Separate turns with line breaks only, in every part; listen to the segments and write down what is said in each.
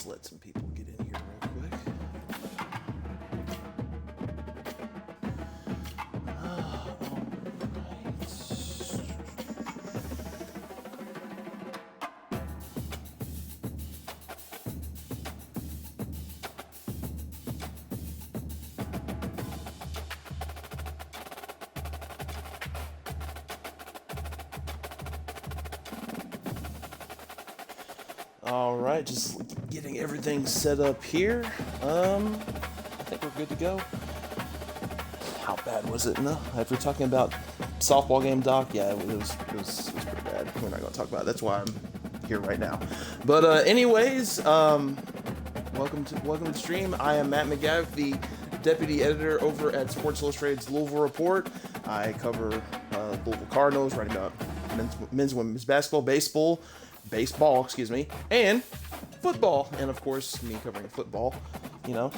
just let some people get in here real quick. All right, just getting everything set up here. I think we're good to go. How bad was it? No, if we're talking about softball game, Doc, yeah, it was pretty bad. We're not going to talk about it. That's why I'm here right now. But anyways, welcome to the stream. I am Matt McGavic, the deputy editor over at Sports Illustrated's Louisville Report. I cover Louisville Cardinals, writing about men's and women's baseball, and football. And of course, me covering football, you know,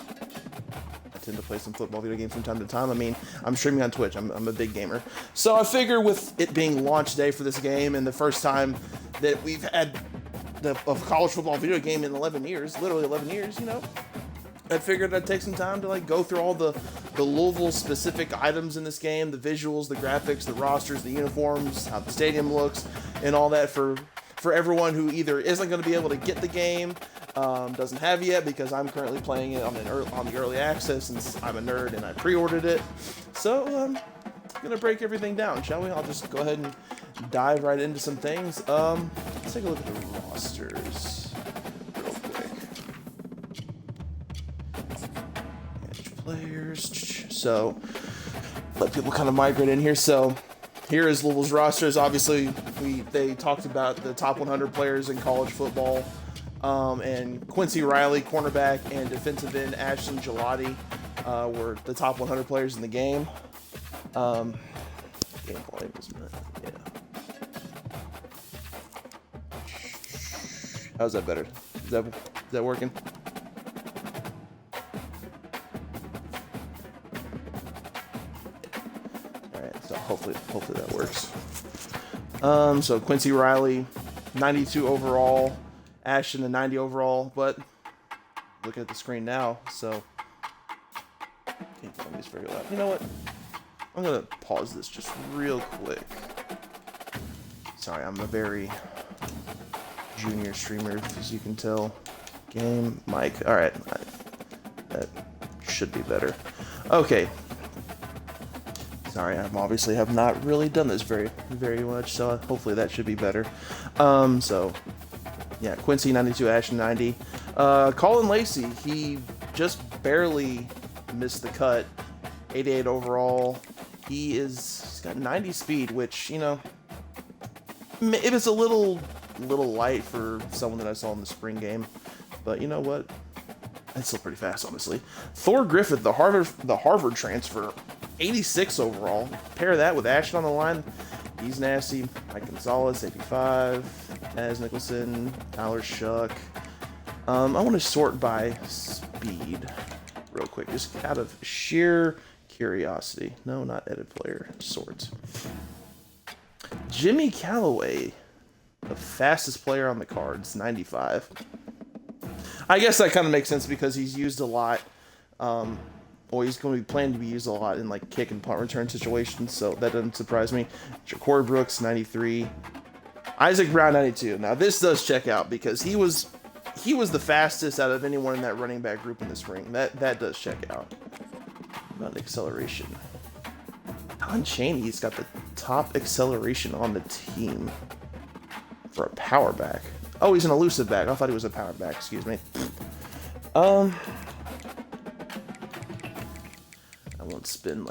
I tend to play some football video games from time to time. I mean, I'm streaming on Twitch. I'm a big gamer. So I figure with it being launch day for this game and the first time that we've had a college football video game in 11 years, literally 11 years, you know, I figured I'd take some time to go through all the Louisville specific items in this game, the visuals, the graphics, the rosters, the uniforms, how the stadium looks, and all that for everyone who either isn't going to be able to get the game, doesn't have it yet because I'm currently playing it on the early access since I'm a nerd and I pre-ordered it. So I'm gonna break everything down, shall we? I'll just go ahead and dive right into some things. Let's take a look at the rosters real quick. Manage players. So let people kind of migrate in here. So here is Louisville's rosters. Obviously, they talked about the top 100 players in college football, and Quincy Riley, cornerback, and defensive end Ashton Gelati were the top 100 players in the game. Game volume is yeah. How's that better? Is that working? So hopefully that works. So Quincy Riley, 92 overall, Ashton a 90 overall, but looking at the screen now, so can't tell me it's very loud. You know what? I'm gonna pause this just real quick. Sorry, I'm a very junior streamer, as you can tell. Game mic. All right, that should be better. Okay. Sorry, I obviously have not really done this very much, so hopefully that should be better. So, yeah, Quincy 92, Ashton 90. Colin Lacey, he just barely missed the cut, 88 overall. He's got 90 speed, which, you know, it was a little light for someone that I saw in the spring game, but you know what? That's still pretty fast, honestly. Thor Griffith, the Harvard transfer, 86 overall. Pair that with Ashton on the line. He's nasty. Mike Gonzalez, 85. Naz Nicholson, Tyler Shuck. I want to sort by speed real quick, just out of sheer curiosity. No, not edit player. Sort. Jimmy Callaway, the fastest player on the cards, 95. I guess that kind of makes sense because he's used a lot. Well, he's going to be planned to be used a lot in kick and punt return situations, so that doesn't surprise me. Ja'Cory Brooks, 93. Isaac Brown, 92. Now this does check out because he was the fastest out of anyone in that running back group in the spring. That does check out. What about acceleration? Don Chaney's got the top acceleration on the team for a power back. Oh, he's an elusive back. I thought he was a power back. Excuse me. I won't spend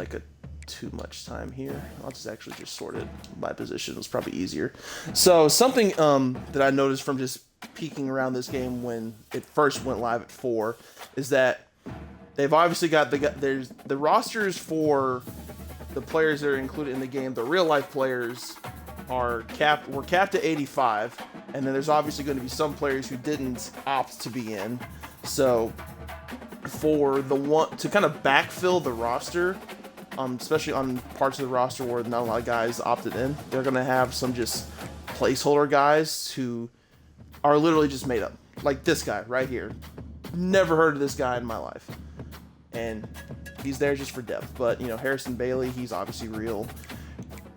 too much time here. I'll just actually sort it by position. It's probably easier. So something that I noticed from just peeking around this game when it first went live at 4 is that they've obviously got there's the rosters for the players that are included in the game. The real life players were capped at 85, and then there's obviously going to be some players who didn't opt to be in. So for the one to kind of backfill the roster, especially on parts of the roster where not a lot of guys opted in, they're going to have some just placeholder guys who are literally just made up. like this guy right here. Never heard of this guy in my life. And he's there just for depth. But, Harrison Bailey, he's obviously real.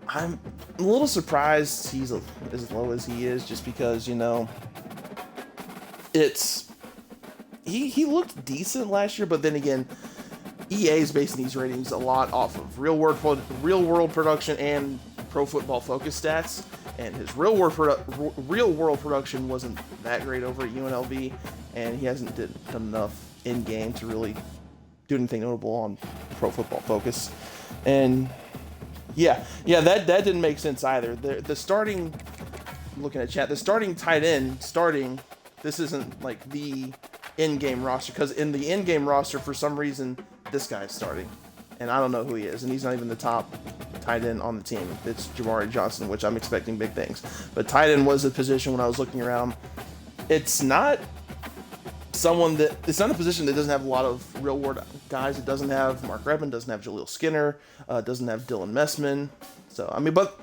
I'm a little surprised he's as low as he is, just because, it's... He looked decent last year, but then again, EA is basing these ratings a lot off of real world production and Pro Football Focus stats, and his real world production wasn't that great over at UNLV, and he hasn't done enough in game to really do anything notable on Pro Football Focus. And yeah, that didn't make sense either. The starting, looking at chat, the starting tight end this isn't like the in-game roster, because in the in-game roster, for some reason, this guy's starting, and I don't know who he is, and he's not even the top tight end on the team. It's Jamari Johnson, which I'm expecting big things. But tight end was a position when I was looking around. It's not a position that doesn't have a lot of real world guys. It doesn't have Mark Redmond, doesn't have Jaleel Skinner, doesn't have Dylan Messman. So, but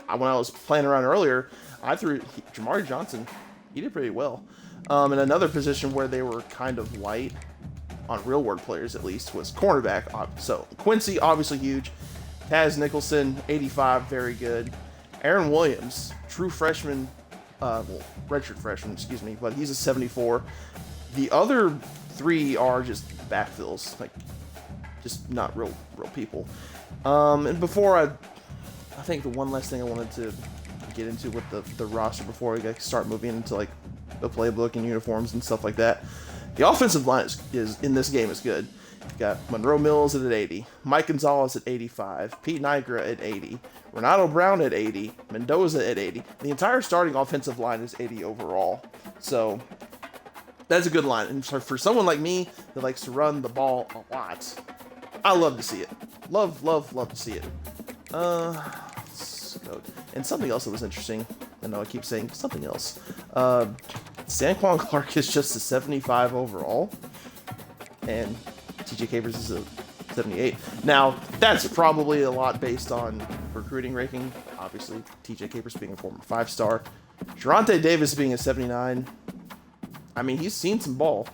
when I was playing around earlier, I threw Jamari Johnson. He did pretty well. And another position where they were kind of light on real world players, at least, was cornerback. So Quincy, obviously huge. Taz Nicholson, 85, very good. Aaron Williams, true freshman, redshirt freshman, excuse me, but he's a 74. The other three are just backfills, like just not real people. And before I think the one last thing I wanted to get into with the roster before we start moving into like the playbook and uniforms and stuff like that. The offensive line is in this game is good. You got Monroe Mills at 80, Mike Gonzalez at 85, Pete Nigra at 80, Renato Brown at 80, Mendoza at 80. The entire starting offensive line is 80 overall. So that's a good line. And for someone like me that likes to run the ball a lot, I love to see it. Love to see it. Let's go. And something else that was interesting. I know I keep saying something else. Saquon Clark is just a 75 overall, and TJ Capers is a 78. Now, that's probably a lot based on recruiting ranking. Obviously, TJ Capers being a former 5-star. Geronte Davis being a 79. I mean, he's seen some ball,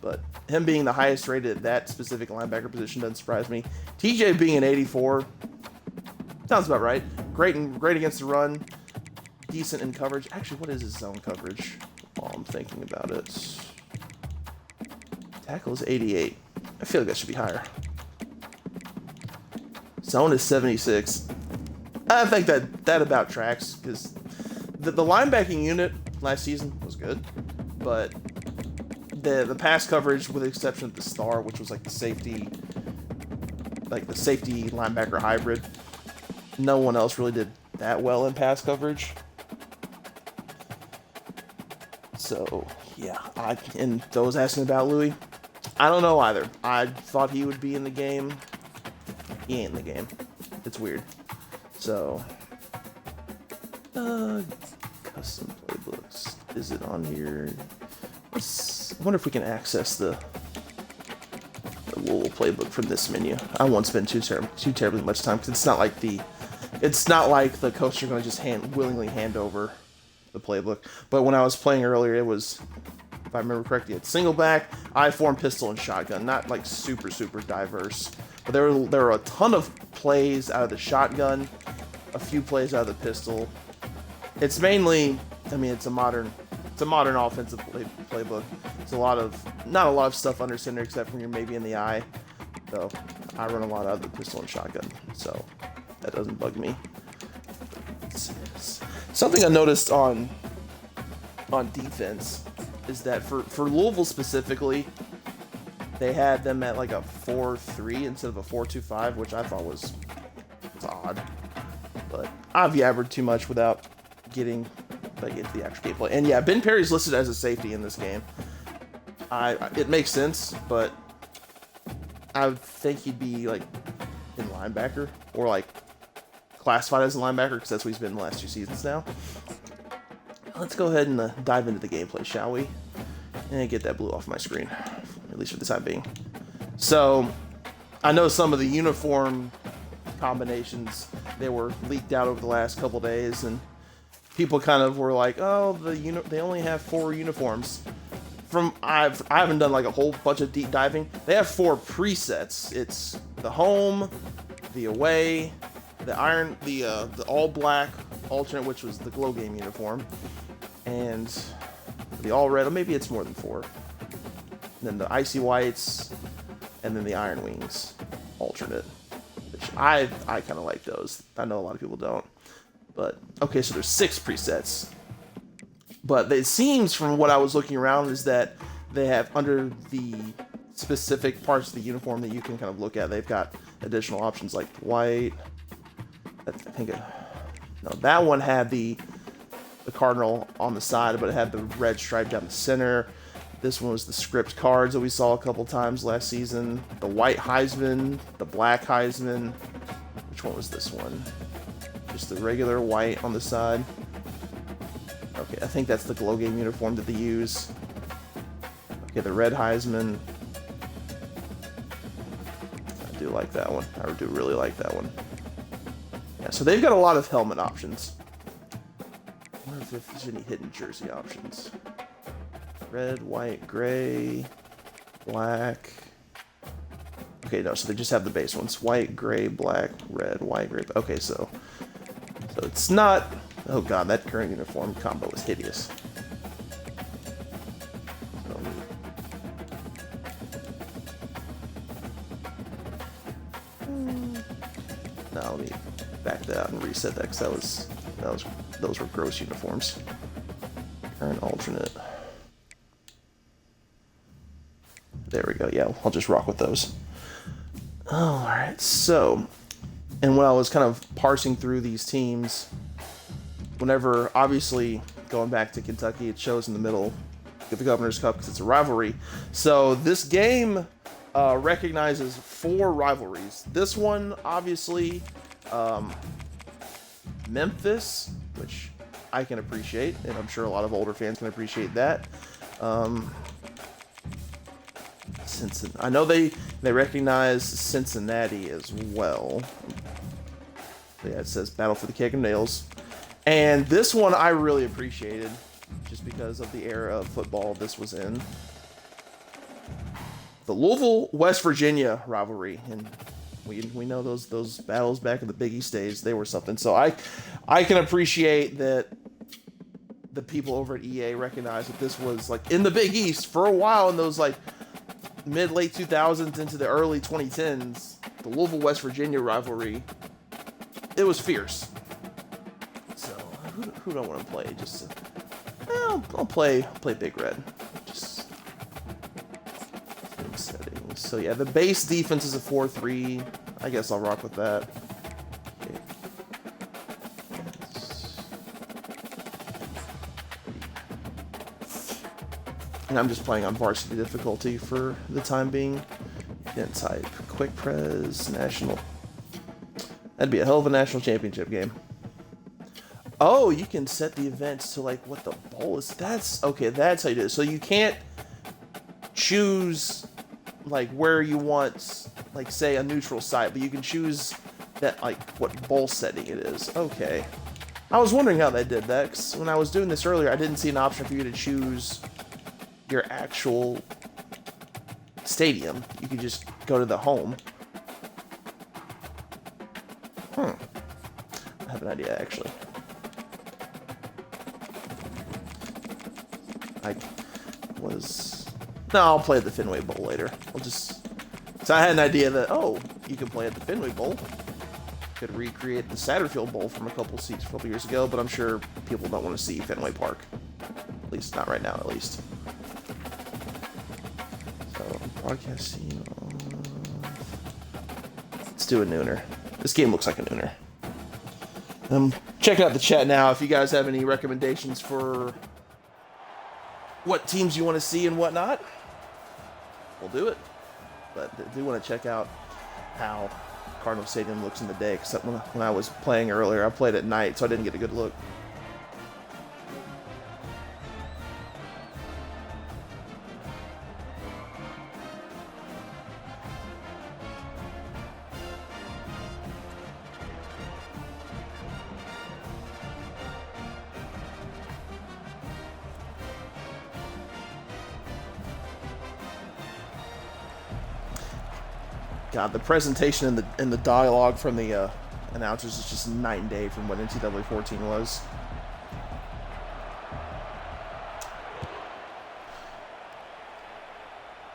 but him being the highest rated at that specific linebacker position doesn't surprise me. TJ being an 84 sounds about right. Great against the run. Decent in coverage. Actually, what is his zone coverage? While I'm thinking about it. Tackle is 88. I feel like that should be higher. Zone is 76. I think that about tracks, because the linebacking unit last season was good, but the pass coverage, with the exception of the star, which was like the safety linebacker hybrid, no one else really did that well in pass coverage. So, yeah, and those asking about Louis, I don't know either. I thought he would be in the game. He ain't in the game. It's weird. So, custom playbooks. Is it on here? I wonder if we can access the Louisville playbook from this menu. I won't spend too terribly much time, because it's not like the coach are going to just willingly hand over the playbook. But when I was playing earlier, it was, if I remember correctly, it's single back, I-form, pistol, and shotgun. Not like super diverse, but there were a ton of plays out of the shotgun, a few plays out of the pistol. It's mainly, it's a modern offensive playbook. It's not a lot of stuff under center, except when you're maybe in the eye. So I run a lot out of the pistol and shotgun, so that doesn't bug me. Something I noticed on defense is that for Louisville specifically, they had them at like a 4-3 instead of a 4-2-5, which I thought was odd. But I've yabbered too much without getting into the actual gameplay. And yeah, Ben Perry's listed as a safety in this game. It makes sense, but I would think he'd be like in linebacker, or like classified as a linebacker, because that's what he's been in the last 2 seasons now. Let's go ahead and dive into the gameplay, shall we? And get that blue off my screen, at least for the time being. So, I know some of the uniform combinations, they were leaked out over the last couple days, and people kind of were like, oh, they only have 4 uniforms. I haven't done like a whole bunch of deep diving. They have 4 presets. It's the home, the away, the all black alternate, which was the glow game uniform, and the all red. Or maybe it's more than 4. And then the icy whites, and then the iron wings alternate, which I kind of like those. I know a lot of people don't, but okay. So there's 6 presets. But it seems from what I was looking around is that they have, under the specific parts of the uniform that you can kind of look at, they've got additional options like white. I think no, that one had the cardinal on the side, but it had the red stripe down the center. This one was the script cards that we saw a couple times last season. The white Heisman, the black Heisman. Which one was this one? Just the regular white on the side. Okay, I think that's the glow game uniform that they use. Okay, the red Heisman. I do like that one. I do really like that one. Yeah, so they've got a lot of helmet options. I wonder if there's any hidden jersey options. Red, white, gray, black. Okay, no, so they just have the base ones. White, gray, black, red, white, gray. Okay, so it's not... Oh god, that current uniform combo is hideous. Now let me back that out and reset that, because those were gross uniforms. Current alternate. There we go. Yeah, I'll just rock with those. Alright, so, and when I was kind of parsing through these teams, whenever, obviously, going back to Kentucky, it shows in the middle, get the Governor's Cup because it's a rivalry. So this game recognizes 4 rivalries. This one, obviously, Memphis, which I can appreciate, and I'm sure a lot of older fans can appreciate that. Cincinnati. I know they recognize Cincinnati as well. Yeah, it says Battle for the Cake and Nails. And this one I really appreciated, just because of the era of football this was in. The Louisville, West Virginia rivalry, and we know those battles back in the Big East days, they were something. So I can appreciate that the people over at EA recognize that this was like in the Big East for a while in those like mid-late 2000s into the early 2010s. The Louisville, West Virginia rivalry, it was fierce. So who do I want to play? Just I'll play Big Red. Just settings. So yeah, the base defense is a 4-3. I guess I'll rock with that. Okay. And I'm just playing on varsity difficulty for the time being. Then type quick pres national. That'd be a hell of a national championship game. Oh, you can set the events to like what the bowl is. That's okay. That's how you do it. So you can't choose like where you want, like say a neutral site, but you can choose that like what bowl setting it is. Okay. I was wondering how they did that, because when I was doing this earlier, I didn't see an option for you to choose your actual stadium. You could just go to the home. I have an idea, actually. No, I'll play at the Fenway Bowl later. So I had an idea that, you can play at the Fenway Bowl. Could recreate the Satterfield Bowl from a couple years ago, but I'm sure people don't want to see Fenway Park. At least not right now, at least. So, broadcasting. Let's do a nooner. This game looks like a nooner. Checking out the chat now. If you guys have any recommendations for what teams you want to see and whatnot, we'll do it. But I do want to check out how Cardinal Stadium looks in the day, because when I was playing earlier, I played at night, so I didn't get a good look. God, the presentation and the dialogue from the announcers is just night and day from what NCAA 14 was.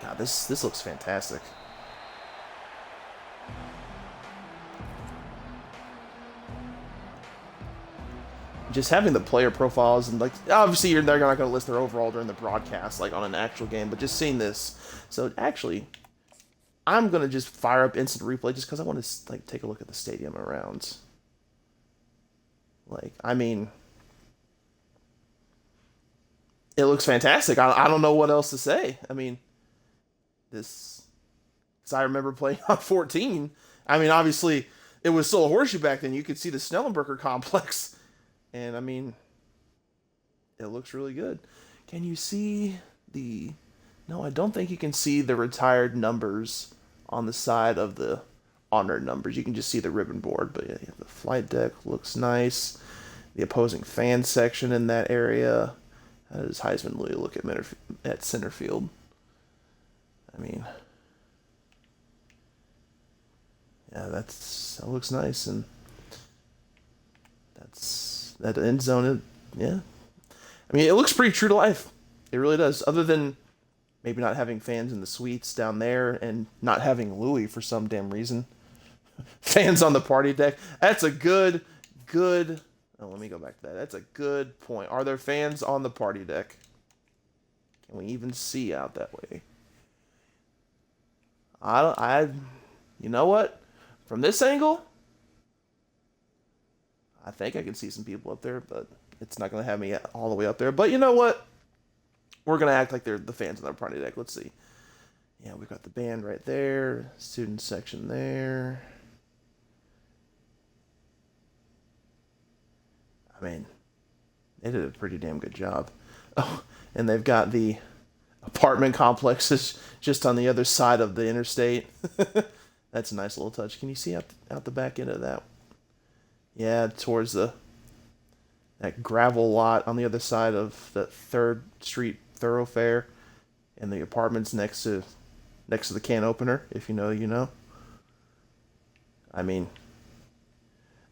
God, this looks fantastic. Just having the player profiles and, like, obviously they're not going to list their overall during the broadcast, like on an actual game, but just seeing this. So actually, I'm going to just fire up instant replay just because I want to, like, take a look at the stadium around. Like, I mean, it looks fantastic. I don't know what else to say. I mean, because I remember playing on 14. I mean, obviously, it was still a horseshoe back then. You could see the Snellenberger complex. And, I mean, it looks really good. Can you see the... No, I don't think you can see the retired numbers on the side of the honored numbers. You can just see the ribbon board. But, yeah, the flight deck looks nice. The opposing fan section in that area. How does Heisman Louis look at center field? I mean... Yeah, that looks nice. And that end zone, yeah. I mean, it looks pretty true to life. It really does. Other than maybe not having fans in the suites down there and not having Louis for some damn reason. Fans on the party deck. That's a good. Oh, let me go back to that. That's a good point. Are there fans on the party deck? Can we even see out that way? You know what? From this angle, I think I can see some people up there, but it's not going to have me all the way up there. But you know what? We're going to act like they're the fans on their party deck. Let's see. Yeah, we've got the band right there. Student section there. I mean, they did a pretty damn good job. Oh, and they've got the apartment complexes just on the other side of the interstate. That's a nice little touch. Can you see out the back end of that? Yeah, towards that gravel lot on the other side of the 3rd Street thoroughfare, and the apartments next to the can opener. If you know, you know. I mean,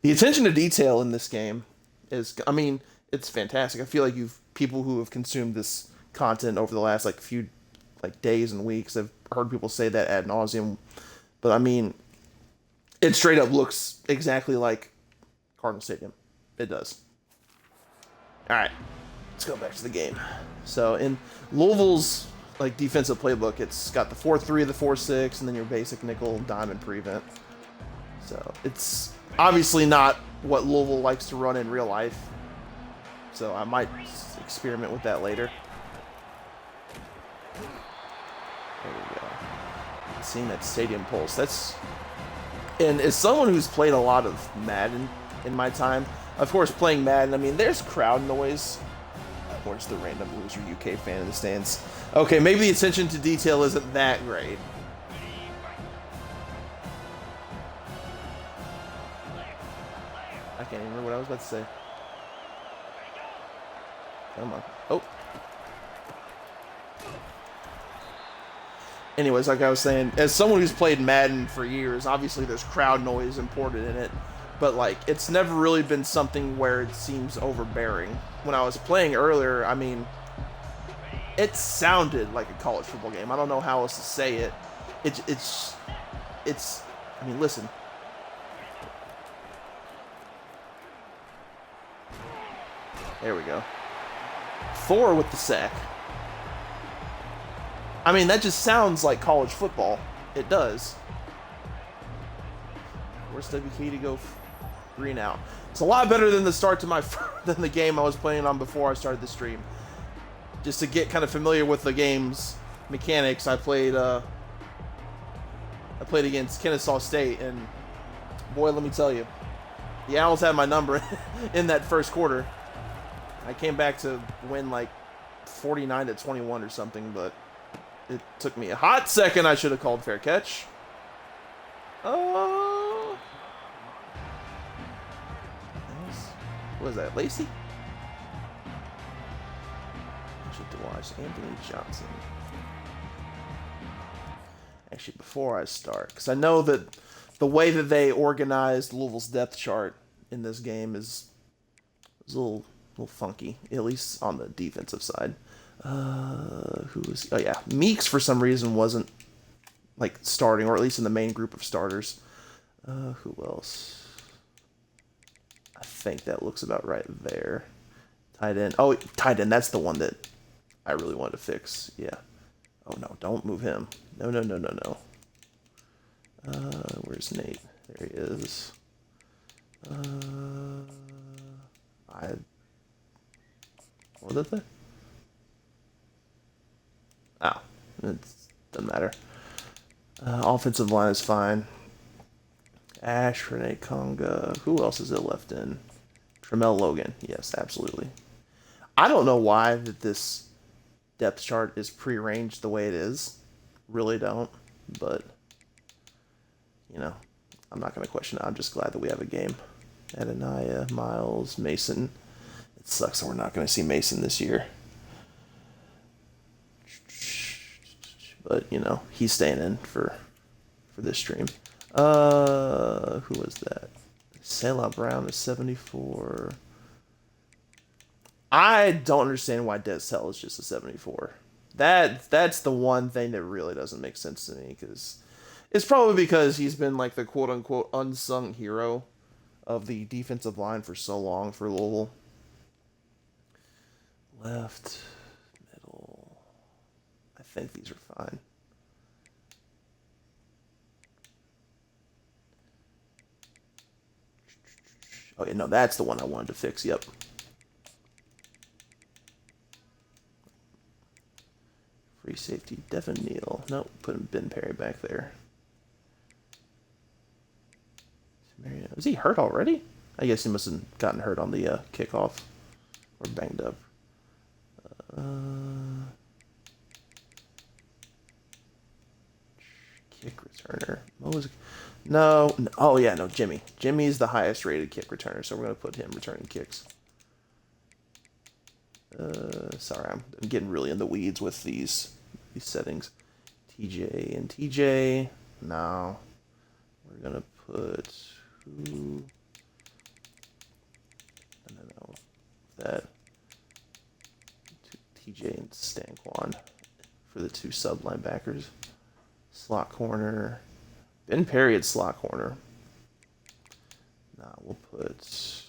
the attention to detail in this game is, I mean, it's fantastic. I feel like people who have consumed this content over the last few days and weeks have heard people say that ad nauseum. But I mean, it straight up looks exactly like Cardinals Stadium. It does. All right, let's go back to the game. So in Louisville's defensive playbook, it's got the 4-3, the 4-6, and then your basic nickel diamond prevent. So it's obviously not what Louisville likes to run in real life. So I might experiment with that later. There we go. Seeing that stadium pulse. And as someone who's played a lot of Madden in my time, of course, playing Madden, I mean, there's crowd noise. Or just the random loser UK fan in the stands. Okay, maybe the attention to detail isn't that great. I can't even remember what I was about to say. Come on. Oh. Anyways, like I was saying, as someone who's played Madden for years, obviously there's crowd noise imported in it, but it's never really been something where it seems overbearing. When I was playing earlier, I mean, it sounded like a college football game. I don't know how else to say it. It's I mean, listen. There we go. Thor with the sack. I mean, that just sounds like college football. It does. Where's WK to go 3 now? It's a lot better than than the game I was playing on before I started the stream. Just to get kind of familiar with the game's mechanics, I played against Kennesaw State, and boy, let me tell you, the Owls had my number in that first quarter. I came back to win 49-21 or something, but it took me a hot second. I should have called fair catch. Oh. What is that, Lacey? I should have watched Anthony Johnson. Actually, before I start, because I know that the way that they organized Louisville's depth chart in this game is a little funky, at least on the defensive side. Who was? Oh yeah, Meeks for some reason wasn't like starting, or at least in the main group of starters. Who else? I think that looks about right there. Tight end. Oh, tight end. That's the one that I really wanted to fix. Yeah. Oh no, don't move him. No, no, no, no, no. Where's Nate? There he is. What did that? Oh, it doesn't matter. Offensive line is fine. Ash, Renee Conga. Who else is it left in? Tremel Logan. Yes, absolutely. I don't know why that this depth chart is prearranged the way it is. Really don't. But, you know, I'm not going to question it. I'm just glad that we have a game. Adonaiah, Miles, Mason. It sucks that we're not going to see Mason this year. But, you know, he's staying in for this stream. Who was that? Selah Brown is 74. I don't understand why Desell is just a 74. That's the one thing that really doesn't make sense to me, because it's probably because he's been like the quote-unquote unsung hero of the defensive line for so long for Louisville. Left, middle. I think these are fine. Oh, yeah, no, that's the one I wanted to fix. Yep. Free safety, Devin Neal. Nope, put Ben Perry back there. Was he hurt already? I guess he must have gotten hurt on the kickoff. Or banged up. Kick returner. What was it? No. Oh, yeah, no, Jimmy. Jimmy's the highest rated kick returner, so we're going to put him returning kicks. Sorry, I'm getting really in the weeds with these settings. TJ and TJ. No. We're going to put who? No. That. TJ and Stanquan for the two sub linebackers. Slot corner. Ben Perry at slot corner. Nah, we'll put...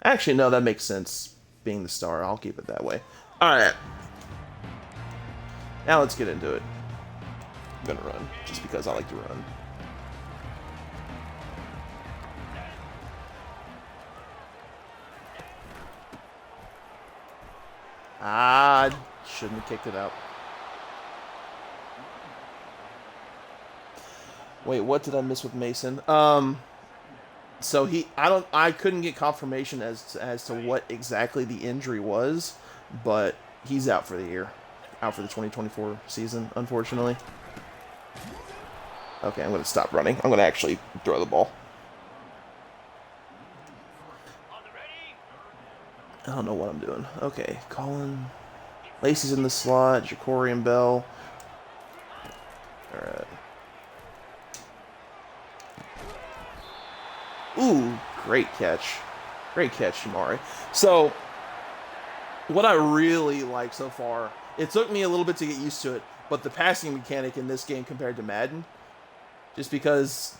Actually, no, that makes sense. Being the star, I'll keep it that way. Alright. Now let's get into it. I'm gonna run, just because I like to run. Ah, shouldn't have kicked it out. Wait, what did I miss with Mason? So I couldn't get confirmation as to what exactly the injury was, but he's out for the year, out for the 2024 season, unfortunately. Okay, I'm gonna stop running. I'm gonna actually throw the ball. I don't know what I'm doing. Okay, Colin, Lacey's in the slot. Jacorian Bell. All right. Ooh, great catch. Great catch, Shamari. So, what I really like so far, it took me a little bit to get used to it, but the passing mechanic in this game compared to Madden, just because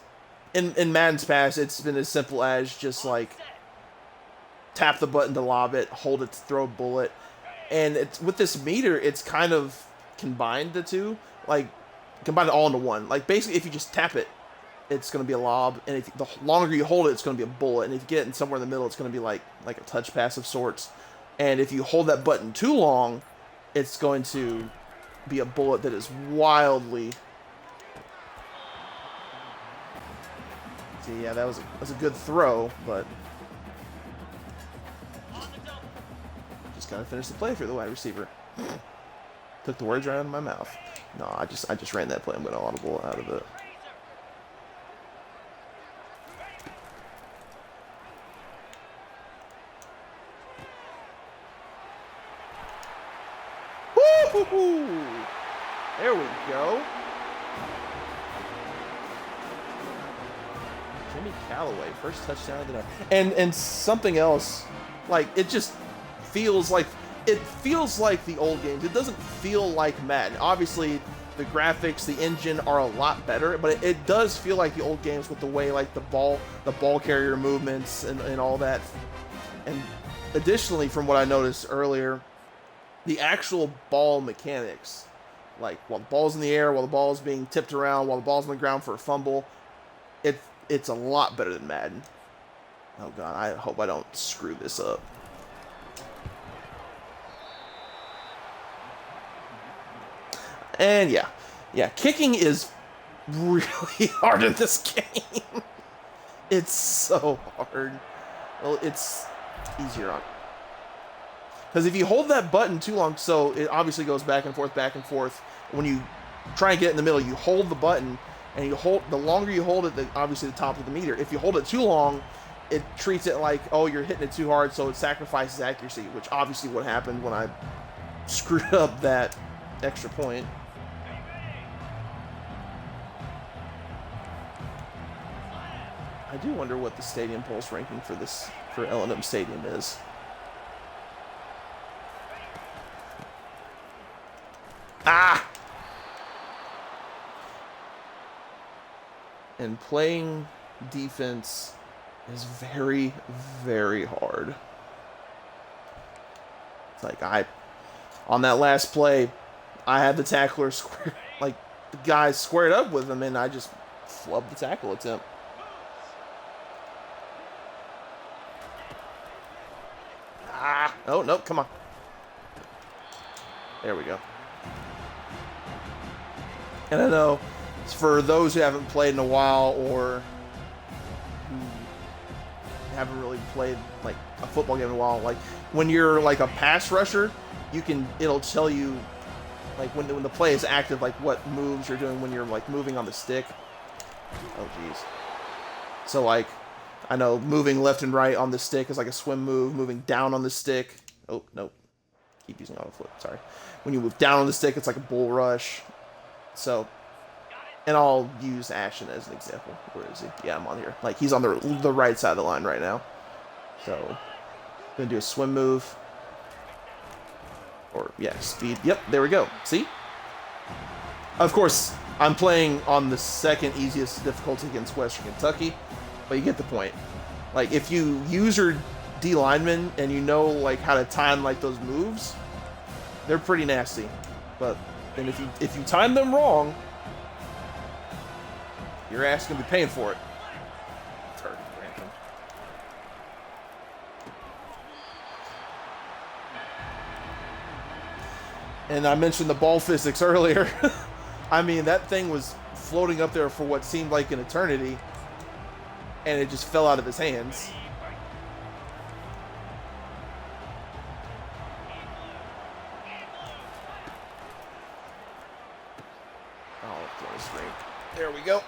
in Madden's past, it's been as simple as just like tap the button to lob it, hold it to throw a bullet, and it's with this meter, it's kind of combined the two, like combined it all into one. Like basically, if you just tap it, it's going to be a lob, and if the longer you hold it, it's going to be a bullet, and if you get it somewhere in the middle, it's going to be like a touch pass of sorts, and if you hold that button too long, it's going to be a bullet that is wildly... See, yeah, that was a good throw, but just gotta finish the play through the wide receiver. Took the words right out of my mouth. No, I just ran that play. I'm going to audible out of it. Woo-hoo-hoo! There we go. Jimmy Callaway, first touchdown of the night. And something else, like it feels like the old games. It doesn't feel like Madden. Obviously, the graphics, the engine are a lot better, but it does feel like the old games with the way like the ball carrier movements and all that. And additionally, from what I noticed earlier, the actual ball mechanics, like while the ball's in the air, while the ball's being tipped around, while the ball's on the ground for a fumble, it's a lot better than Madden. Oh god, I hope I don't screw this up. And yeah, kicking is really hard in this game. It's so hard. Well, it's easier on. Because if you hold that button too long, so it obviously goes back and forth, back and forth. When you try and get in the middle, you hold the button, and the longer you hold it, obviously the top of the meter. If you hold it too long, it treats it like, oh, you're hitting it too hard, so it sacrifices accuracy, which obviously what happened when I screwed up that extra point. I do wonder what the Stadium Pulse ranking for L&N Stadium is. Ah! And playing defense is very, very hard. It's like on that last play, I had the tackler square, like the guy squared up with him, and I just flubbed the tackle attempt. Ah! Oh, no, come on. There we go. And I know, for those who haven't played in a while or who haven't really played like a football game in a while, like when you're like a pass rusher, it'll tell you like when the play is active, like what moves you're doing when you're like moving on the stick. Oh jeez. So like, I know moving left and right on the stick is like a swim move. Moving down on the stick. Oh, no. Keep using auto flip. Sorry. When you move down on the stick, it's like a bull rush. So, and I'll use Ashton as an example. Where is he? Yeah, I'm on here. Like, he's on the right side of the line right now. So, going to do a swim move. Or, yeah, speed. Yep, there we go. See? Of course, I'm playing on the second easiest difficulty against Western Kentucky. But you get the point. Like, if you use your D lineman and you know like how to time like those moves, they're pretty nasty. But then if you time them wrong, your ass gonna be paying for it. Third random. And I mentioned the ball physics earlier. I mean, that thing was floating up there for what seemed like an eternity. And it just fell out of his hands. Oh, throw a screen. There we go.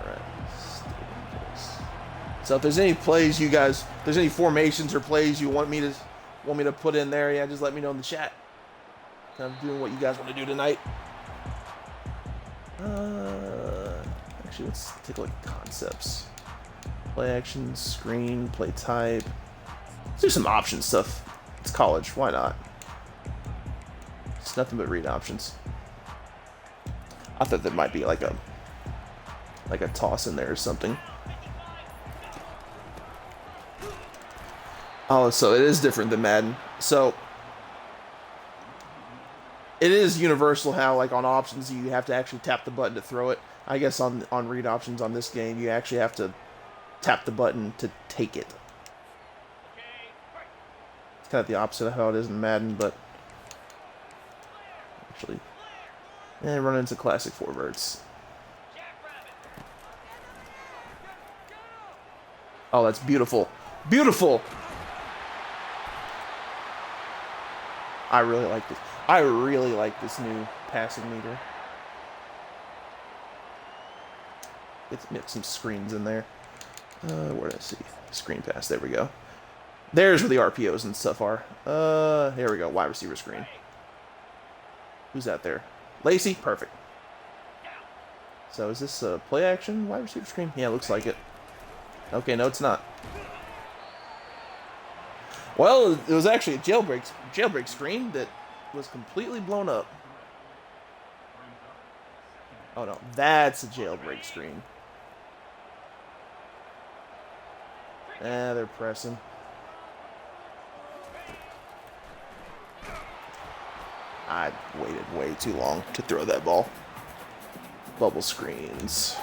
Alright. So if there's any plays if there's any formations or plays you want me to put in there, yeah, just let me know in the chat. I'm doing what you guys want to do tonight. Actually, let's take a look at concepts. Play action, screen, play type. Let's do some option stuff. It's college, why not? It's nothing but read options. I thought there might be like a toss in there or something. Oh, so it is different than Madden. So it is universal how, like, on options, you have to actually tap the button to throw it. I guess on read options on this game, you actually have to tap the button to take it. It's kind of the opposite of how it is in Madden, but actually, run into classic forwards. Oh, that's beautiful. Beautiful! I really like this. I really like this new passing meter. Get some screens in there. Where did I see? Screen pass. There we go. There's where the RPOs and stuff are. Here we go. Wide receiver screen. Who's out there? Lacey? Perfect. So is this a play action wide receiver screen? Yeah, looks like it. Okay, no, it's not. Well, it was actually a jailbreak screen that was completely blown up. Oh no, that's a jailbreak screen. They're pressing. I waited way too long to throw that ball. Bubble screens.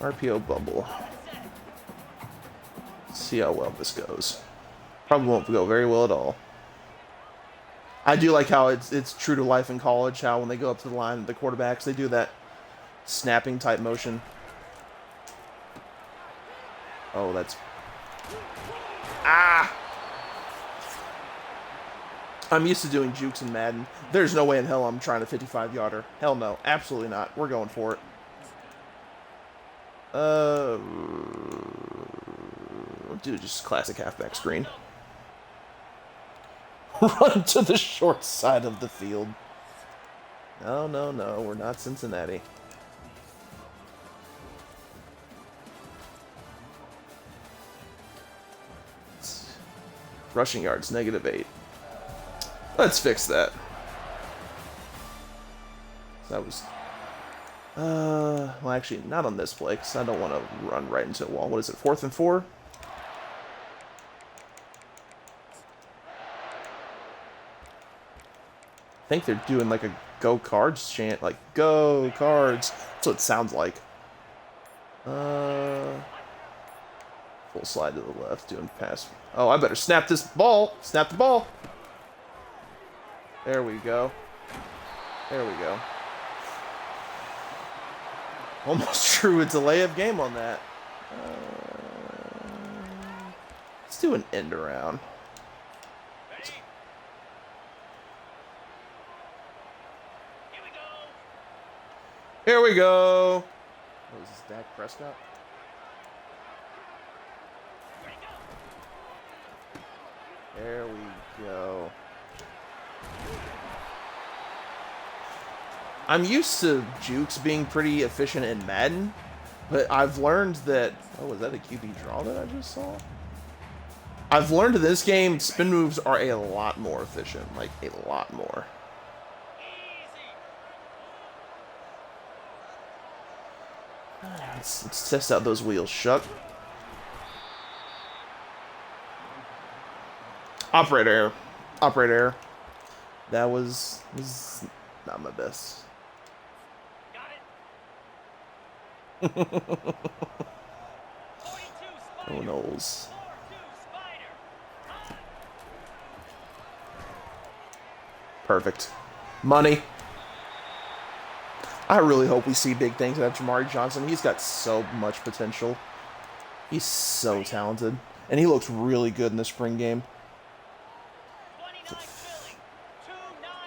RPO bubble. Let's see how well this goes. Probably won't go very well at all. I do like how it's true to life in college, how when they go up to the line, the quarterbacks, they do that snapping type motion. Oh, that's... Ah! I'm used to doing jukes in Madden. There's no way in hell I'm trying a 55-yarder. Hell no. Absolutely not. We're going for it. Dude, just classic halfback screen. Run to the short side of the field. No, no, no. We're not Cincinnati. Rushing yards, -8. Let's fix that. That was... well, actually, not on this play, because I don't want to run right into a wall. What is it, 4th and 4? I think they're doing like a Go Cards chant, like, Go Cards. That's what it sounds like. Full slide to the left, doing pass. Oh, I better snap this ball. Snap the ball. There we go. There we go. Almost drew a delay of game on that. Let's do an end around. Here we go. What is this, Dak Prescott? There we go. I'm used to jukes being pretty efficient in Madden, but I've learned that... Oh, was that a QB draw that I just saw? I've learned in this game, spin moves are a lot more efficient. Like, a lot more. Let's test out those wheels, Shuck. Operator error. Operator error. That was not my best. Oh, Knowles. Perfect. Money. I really hope we see big things out of Jamari Johnson. He's got so much potential. He's so talented. And he looks really good in the spring game.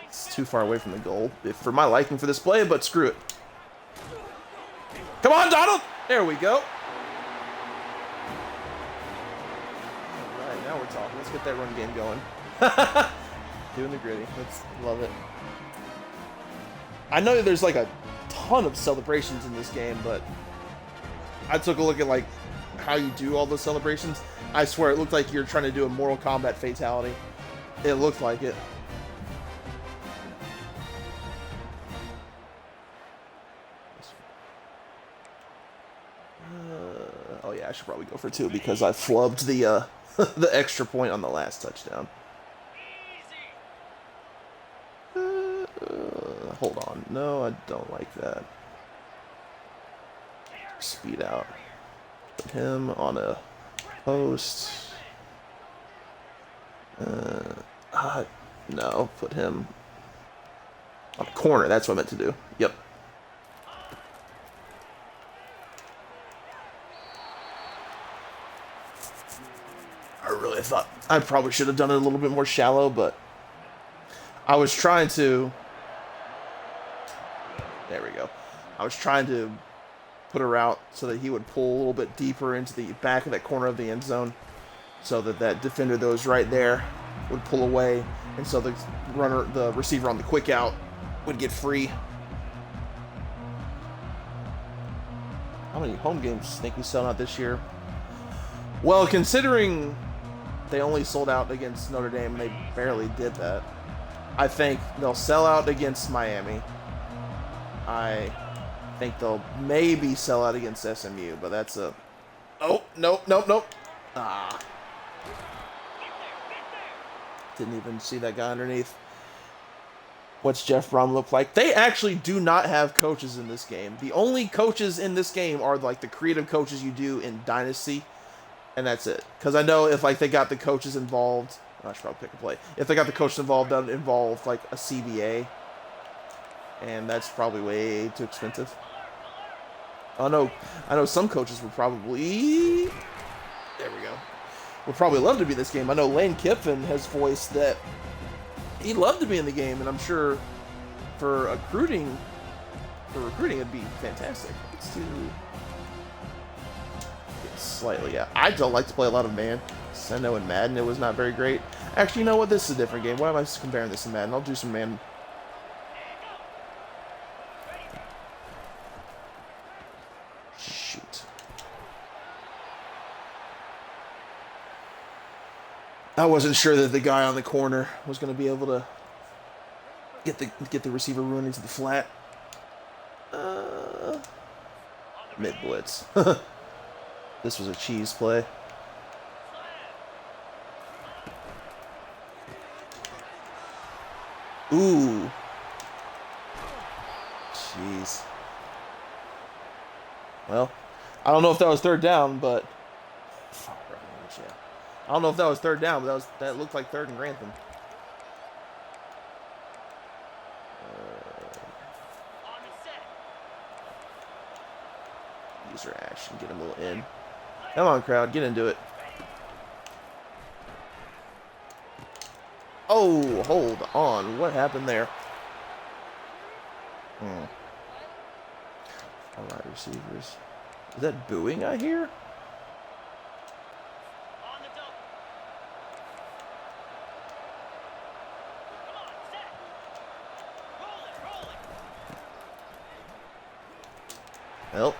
It's too far away from the goal for my liking for this play, but screw it. Come on, Donald! There we go. All right, now we're talking. Let's get that run game going. Doing the gritty. Let's love it. I know there's like a ton of celebrations in this game, but I took a look at like how you do all those celebrations. I swear it looked like you're trying to do a Mortal Kombat fatality. It looked like it. Oh yeah, I should probably go for 2 because I flubbed the the extra point on the last touchdown. Hold on. No, I don't like that. Speed out. Put him on a post. No, put him on a corner. That's what I meant to do. Yep. I really thought I probably should have done it a little bit more shallow, but I was trying to... There we go. I was trying to put a route so that he would pull a little bit deeper into the back of that corner of the end zone, so that that defender that was right there would pull away, and so the receiver on the quick out would get free. How many home games think we sell out this year? Well, considering they only sold out against Notre Dame, they barely did that. I think they'll sell out against Miami. I think they'll maybe sell out against SMU, but that's a... Oh, nope. Ah. Didn't even see that guy underneath. What's Jeff Brom look like? They actually do not have coaches in this game. The only coaches in this game are like the creative coaches you do in Dynasty, and that's it. Because I know if like they got the coaches involved, I should probably pick a play. If they got the coaches involved, that would involve like a CBA, and that's probably way too expensive. I know some coaches would probably, there we go, would probably love to be in this game. I know Lane Kiffin has voiced that he'd love to be in the game, and I'm sure for recruiting it'd be fantastic. Let's do it slightly, yeah. I don't like to play a lot of man. I know in Madden it was not very great. Actually, you know what? This is a different game. Why am I comparing this to Madden? I'll do some man. Shoot. I wasn't sure that the guy on the corner was going to be able to get the receiver run into the flat. Mid blitz. This was a cheese play. Ooh. Jeez. Well, I don't know if that was third down, but I don't know if that was third down, but that looked like third and Grantham. User action, get him a little in. Come on, crowd, get into it. Oh, hold on. What happened there? All right, receivers. Is that booing I hear? Well.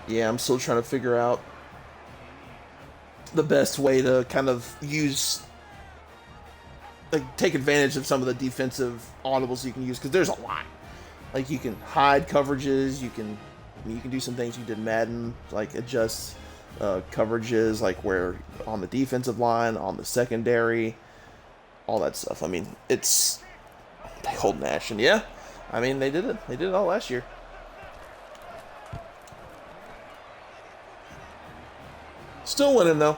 Yeah, I'm still trying to figure out the best way to kind of take advantage of some of the defensive audibles you can use, because there's a lot. Like, you can hide coverages, you can do some things you did in Madden, like adjust coverages, like where on the defensive line, on the secondary, all that stuff. I mean, it's holding action. Yeah, I mean, they did it all last year. Still winning though.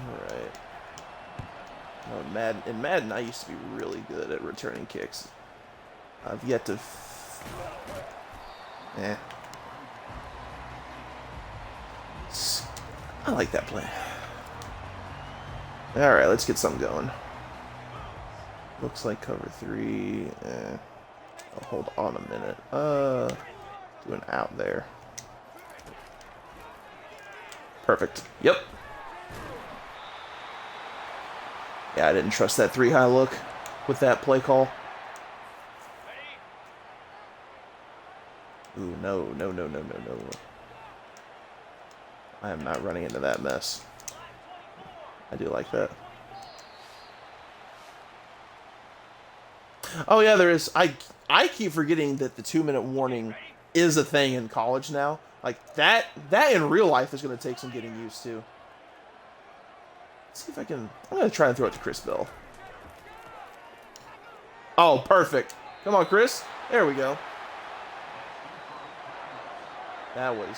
Alright. No, in Madden, I used to be really good at returning kicks. I've yet to... I like that play. Alright, let's get something going. Looks like cover 3. Oh, hold on a minute. Do an out there. Perfect. Yep. Yeah, I didn't trust that 3 high look with that play call. Ooh, no. I am not running into that mess. I do like that. Oh yeah, there is. I keep forgetting that the 2-minute warning is a thing in college now. Like that in real life is going to take some getting used to. Let's see if I can. I'm going to try and throw it to Chris Bell. Oh, perfect. Come on, Chris. There we go. That was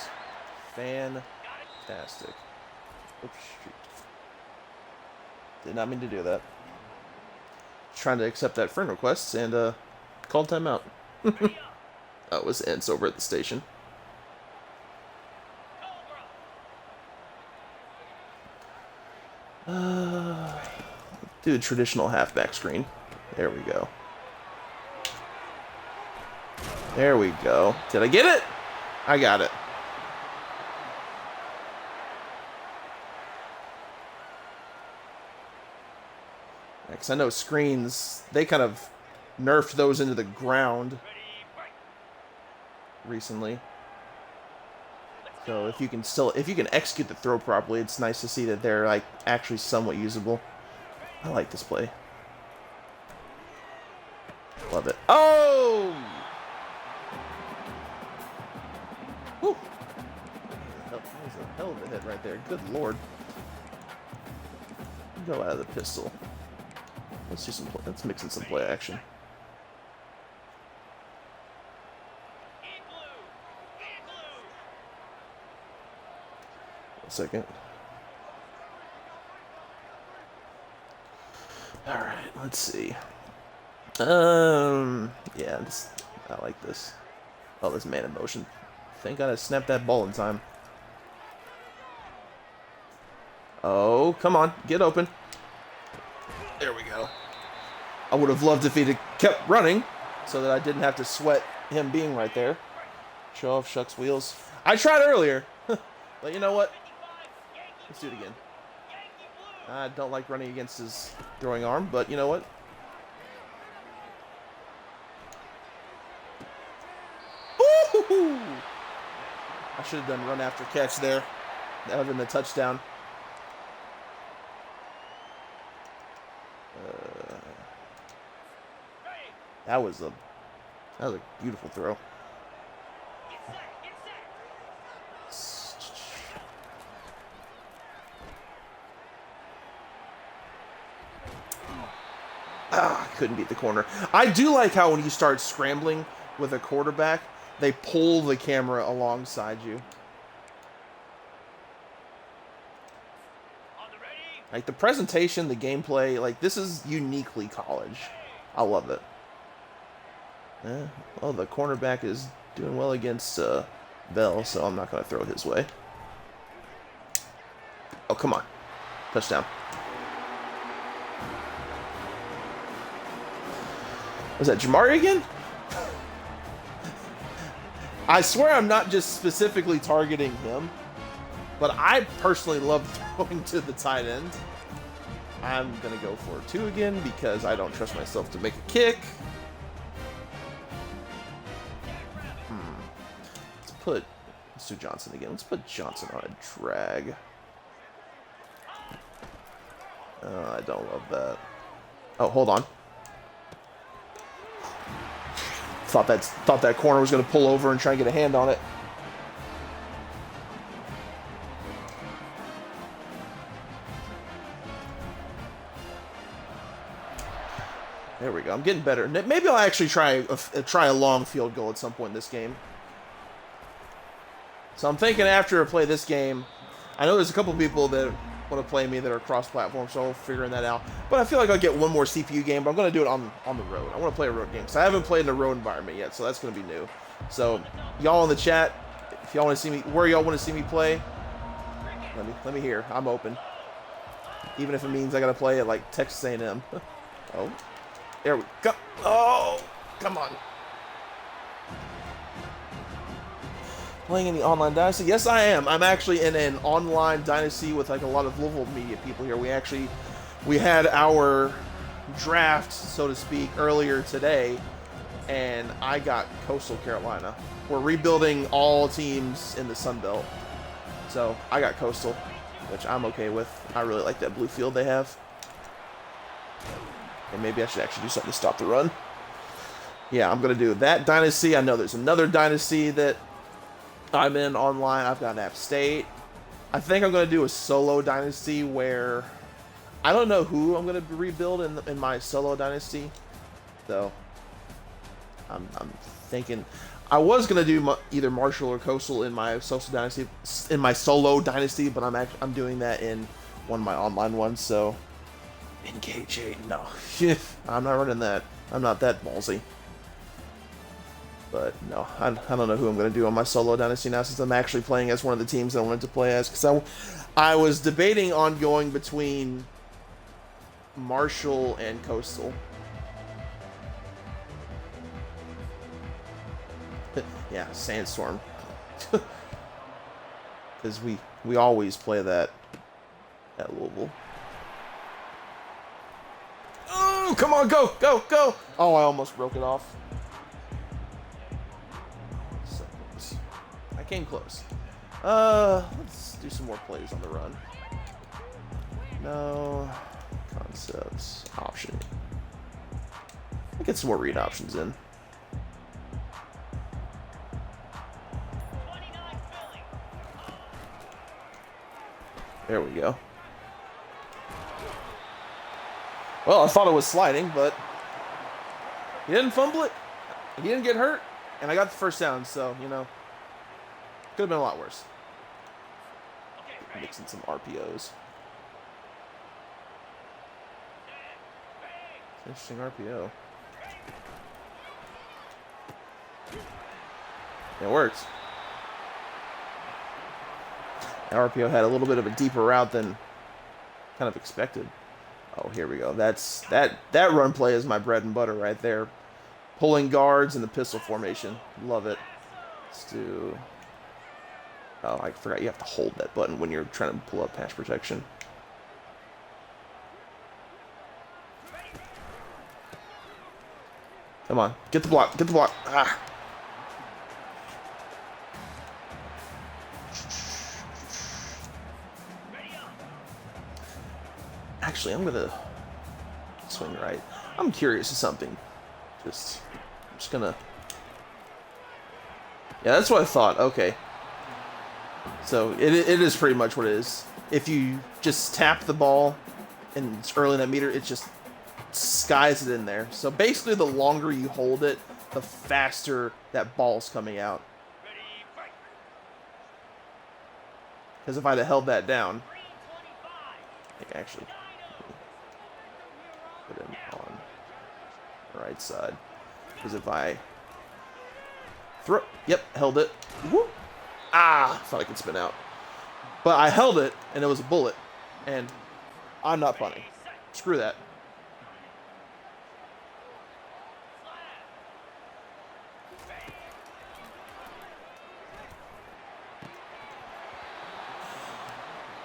fantastic. Oops, shoot. Did not mean to do that. Trying to accept that friend request and called timeout. That was Ents over at the station. Do a traditional halfback screen. There we go. There we go. Did I get it? I got it. Because I know screens, they kind of nerfed those into the ground recently. So if you can execute the throw properly, it's nice to see that they're like actually somewhat usable. I like this play. Love it. Oh! Woo! That was a hell of a hit right there. Good lord. Go out of the pistol. Let's do some. Let's mix in some play action. A second. All right. Let's see. Yeah. I like this. Oh, this man in motion. Thank God I snapped that ball in time. Oh, come on, get open. There we go. I would have loved if he'd kept running so that I didn't have to sweat him being right there. Show off Shuck's wheels. I tried earlier, but you know what? Let's do it again. I don't like running against his throwing arm, but you know what? Woo-hoo-hoo! I should have done run after catch there. That would have been a touchdown. That was a beautiful throw. Couldn't beat the corner. I do like how when you start scrambling with a quarterback, they pull the camera alongside you. Like the presentation, the gameplay, like this is uniquely college. I love it. Yeah. Well, the cornerback is doing well against Bell, so I'm not going to throw it his way. Oh, come on. Touchdown. Was that Jamari again? I swear I'm not just specifically targeting him, but I personally love throwing to the tight end. I'm going to go for 2 again because I don't trust myself to make a kick. Let's do Johnson again. Let's put Johnson on a drag. I don't love that. Oh, hold on. Thought that corner was going to pull over and try and get a hand on it. There we go. I'm getting better. Maybe I'll actually try a long field goal at some point in this game. So I'm thinking after I play this game, I know there's a couple people that want to play me that are cross-platform, so I'm figuring that out. But I feel like I'll get one more CPU game, but I'm going to do it on the road. I want to play a road game, because I haven't played in a road environment yet, so that's going to be new. So y'all in the chat, if y'all want to see me, where y'all want to see me play, let me hear. I'm open. Even if it means I got to play at like Texas A&M. Oh, there we go. Oh, come on. Playing in the online dynasty? Yes, I am. I'm actually in an online dynasty with like a lot of Louisville media people here. We had our draft, so to speak, earlier today, and I got Coastal Carolina. We're rebuilding all teams in the Sun Belt, so I got Coastal, which I'm okay with. I really like that blue field they have, and maybe I should actually do something to stop the run. Yeah, I'm gonna do that dynasty. I know there's another dynasty that I'm in online. I've got App State. I think I'm going to do a solo dynasty where I don't know who I'm going to rebuild in my solo dynasty. So I'm thinking I was going to do either Marshall or Coastal in my solo dynasty, but I'm doing that in one of my online ones. So engage 8. No, I'm not running that. I'm not that ballsy. But no, I don't know who I'm going to do on my solo dynasty now, since I'm actually playing as one of the teams I wanted to play as. Because I was debating on going between Marshall and Coastal. Yeah, Sandstorm. Because we always play that at Louisville. Oh, come on, go, go, go! Oh, I almost broke it off. So close. I came close. Let's do some more plays on the run. No. Concepts. Option. Let's get some more read options in. There we go. Well, I thought it was sliding, but he didn't fumble it. He didn't get hurt, and I got the first down, so, you know, could have been a lot worse. Mixing some RPOs. Interesting RPO. It works. The RPO had a little bit of a deeper route than kind of expected. Oh, here we go. That run play is my bread and butter right there. Pulling guards in the pistol formation. Love it. Let's do... Oh, I forgot you have to hold that button when you're trying to pull up pass protection. Come on. Get the block. Get the block. Ah. Actually, I'm going to swing right. I'm curious of something. I'm just going to... Yeah, that's what I thought. Okay. So, it is pretty much what it is. If you just tap the ball and it's early in that meter, it just skies it in there. So, basically, the longer you hold it, the faster that ball's coming out. Because if I'd have held that down... I think actually... Put him on the right side. Because if I throw... Yep, held it. Whoop. Ah! Thought I could spin out. But I held it, and it was a bullet. And I'm not punting. Screw that.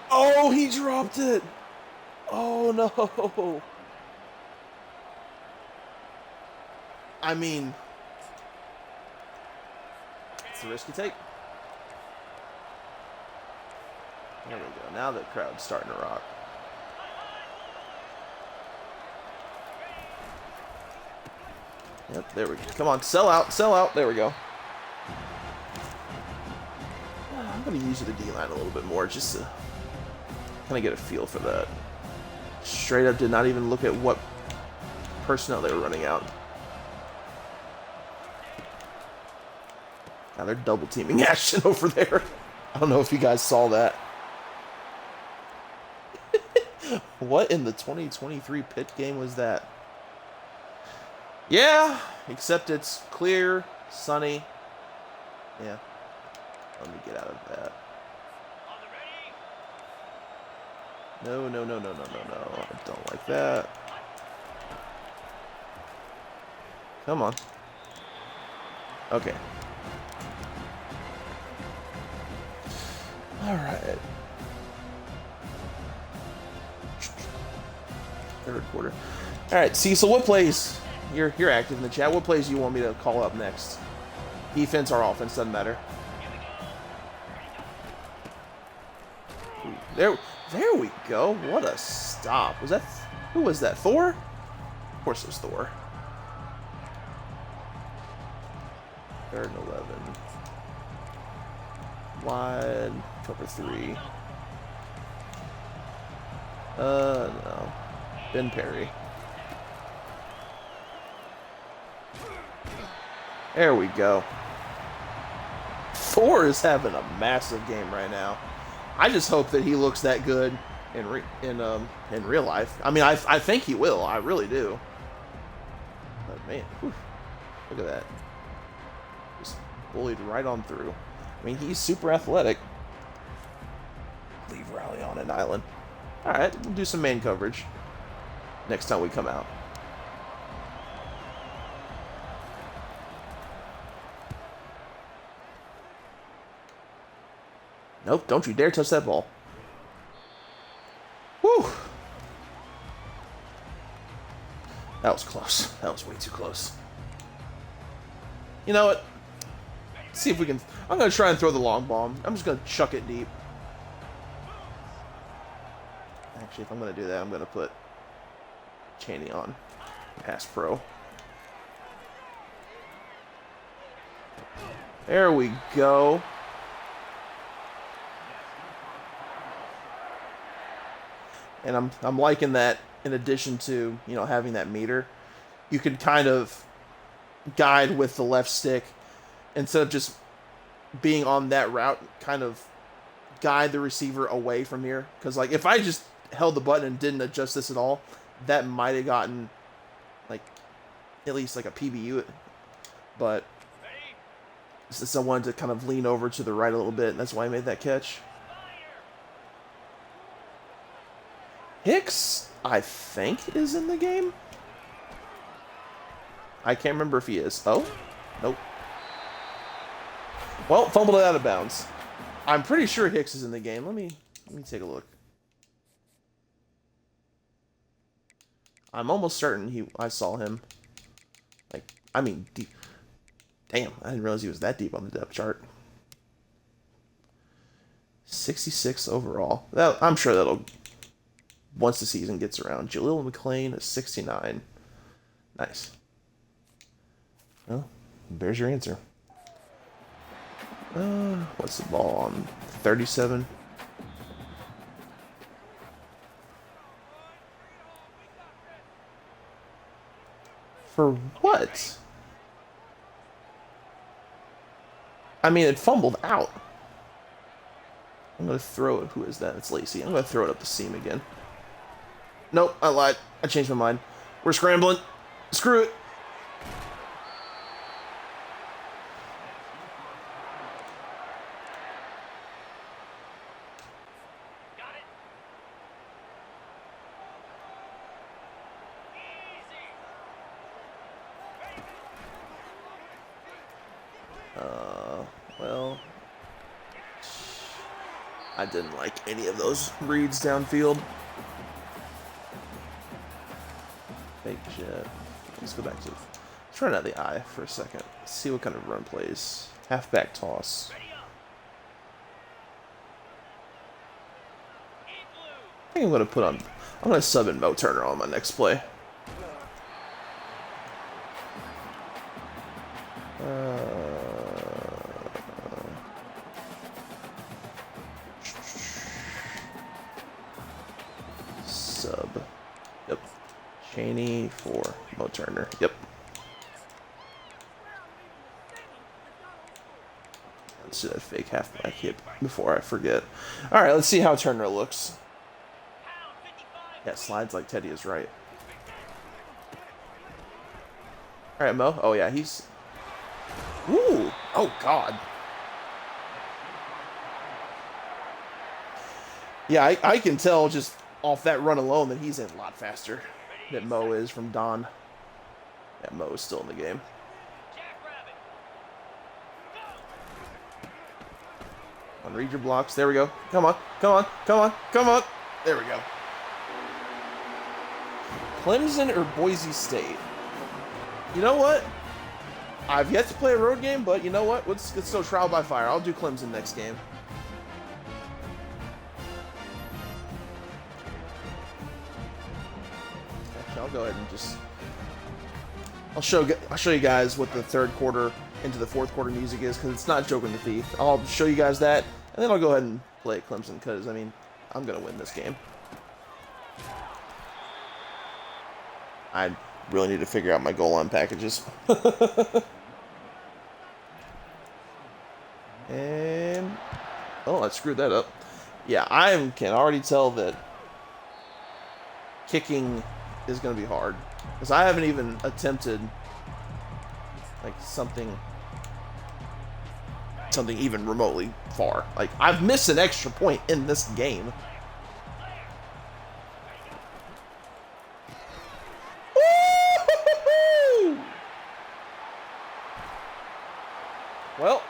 Oh, he dropped it! Oh, no! I mean, it's the risk you take. There we go. Now the crowd's starting to rock. Yep, there we go. Come on, sell out, sell out. There we go. I'm going to use the D-line a little bit more just to kind of get a feel for that. Straight up did not even look at what personnel they were running out. Now they're double teaming Ashton over there. I don't know if you guys saw that. What in the 2023 Pitt game was that? Yeah, except it's clear, sunny. Yeah. Let me get out of that. No, no, no, no, no, no, no. I don't like that. Come on. Okay. All right. Third quarter. All right, Cecil, what plays? You're active in the chat. What plays do you want me to call up next? Defense or offense, doesn't matter. Ooh, there we go. What a stop. Was that... Who was that? Thor? Of course it was Thor. Third and 11. Wide. Cover 3. No. Ben Perry. There we go. Thor is having a massive game right now. I just hope that he looks that good in real life. I mean, I think he will. I really do. But man, whew, look at that. bullied right on through. I mean, he's super athletic. Leave Riley on an island. Alright, we'll do some man coverage next time we come out. Nope, don't you dare touch that ball. Whew. That was close. That was way too close. You know what? Let's see if we can... I'm going to try and throw the long bomb. I'm just going to chuck it deep. Actually, if I'm going to do that, I'm going to put Chaney on. Pass pro. There we go. And I'm liking that. In addition to, you know, having that meter, you can kind of guide with the left stick instead of just being on that route. Kind of guide the receiver away from here. Because like if I just held the button and didn't adjust this at all, that might have gotten like at least like a PBU. But since I wanted to kind of lean over to the right a little bit, and that's why I made that catch. Hicks, I think, is in the game. I can't remember if he is. Oh, nope. Well, fumbled it out of bounds. I'm pretty sure Hicks is in the game. Let me take a look. I'm almost certain I saw him. Like, I mean, deep. Damn, I didn't realize he was that deep on the depth chart. 66 overall. I'm sure that'll... Once the season gets around. Jaleel McClain is 69. Nice. Well, there's your answer. What's the ball on? 37? For what? I mean, it fumbled out. I'm going to throw it. Who is that? It's Lacey. I'm going to throw it up the seam again. Nope, I lied. I changed my mind. We're scrambling. Screw it. Well, I didn't like any of those reads downfield. Fake jet. Let's go back to... Let's run out the eye for a second. Let's see what kind of run plays. Halfback toss. I think I'm going to put on... I'm going to sub in Mo Turner on my next play. Sub. Yep. Chaney for Mo Turner. Yep. Let's do that fake halfback hit before I forget. Alright, let's see how Turner looks. Yeah, slides like Teddy is right. Alright, Mo. Oh, yeah, he's... Ooh! Oh, God. Yeah, I can tell just off that run alone that he's in a lot faster than Mo is from Don. Yeah, Mo is still in the game. On, read your blocks. There we go. Come on. Come on. Come on. Come on. There we go. Clemson or Boise State? You know what? I've yet to play a road game, but you know what? Let's go trial by fire. I'll do Clemson next game. Actually, I'll go ahead and just... I'll show you guys what the third quarter into the fourth quarter music is, because it's not Joking the Thief. I'll show you guys that, and then I'll go ahead and play Clemson, because, I mean, I'm going to win this game. I really need to figure out my goal line packages. And... oh, I screwed that up. Yeah, I can already tell that kicking is going to be hard. Because I haven't even attempted, like, something something even remotely far. Like, I've missed an extra point in this game. Woo-hoo-hoo-hoo! Well,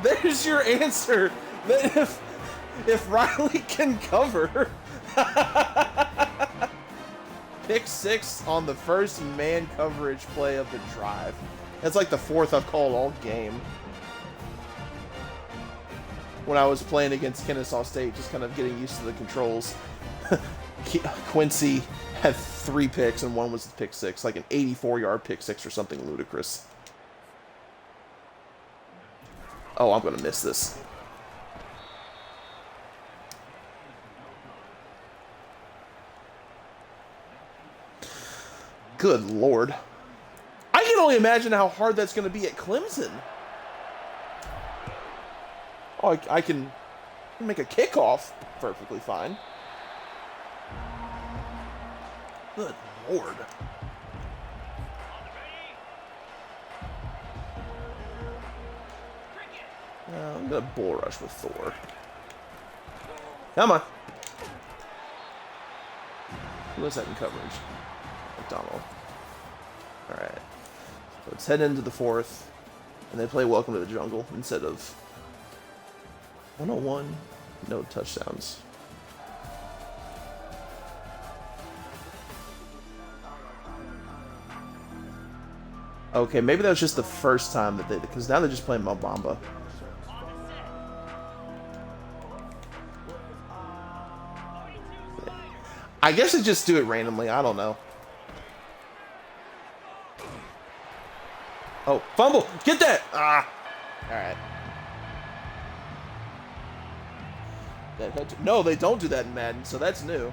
there's your answer. That if Riley can cover, pick 6 on the first man coverage play of the drive. That's like the 4th I've called all game. When I was playing against Kennesaw State, just kind of getting used to the controls. Quincy had 3 picks and 1 was the pick 6, like an 84-yard pick 6 or something ludicrous. Oh, I'm gonna miss this. Good Lord. I can only imagine how hard that's going to be at Clemson. Oh, I can make a kickoff perfectly fine. Good Lord. I'm going to bull rush with Thor. Come on. Who was that in coverage? McDonald. Alright. So let's head into the 4th. And they play Welcome to the Jungle instead of 101. No touchdowns. Okay, maybe that was just the first time that they... Because now they're just playing Mobamba. I guess they just do it randomly. I don't know. Oh, fumble! Get that! Ah! Alright. No, they don't do that in Madden, so that's new.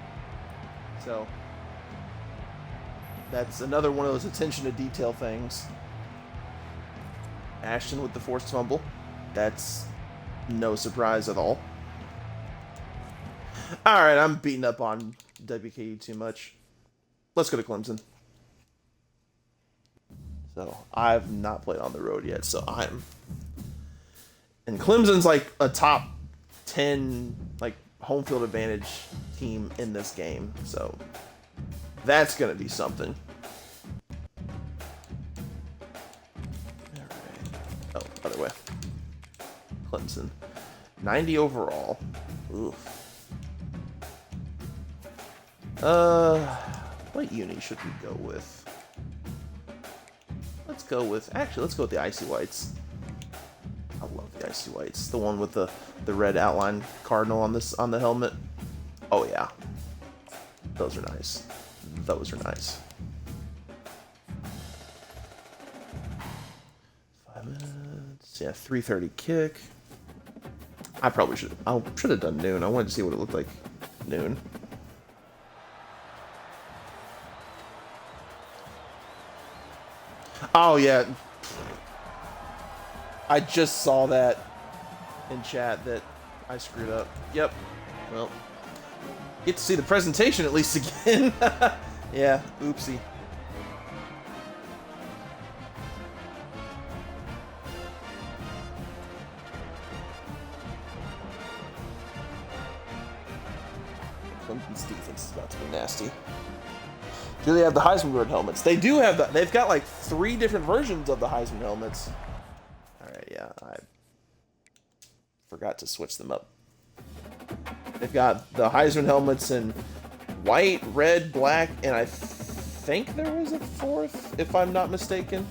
So, that's another one of those attention to detail things. Ashton with the forced fumble. That's no surprise at all. Alright, I'm beating up on WKU too much. Let's go to Clemson. So, I've not played on the road yet, so I'm... And Clemson's like a top 10, like, home field advantage team in this game, so that's going to be something. Alright. Oh, other way. Clemson. 90 overall. Oof. What uni should we go with? Let's go with the Icy Whites. I love the Icy Whites. The one with the red outline cardinal on the helmet. Oh yeah. Those are nice. Those are nice. 5 minutes. Yeah, 3:30 kick. I should have done noon. I wanted to see what it looked like noon. Oh, yeah. I just saw that in chat that I screwed up. Yep. Well, get to see the presentation at least again. Yeah, oopsie. Clemson's defense is about to be nasty. Do they have the Heisman helmets? They do have that. They've got like 3 different versions of the Heisman helmets. Alright, yeah, I forgot to switch them up. They've got the Heisman helmets in white, red, black, and I think there was a 4th, if I'm not mistaken.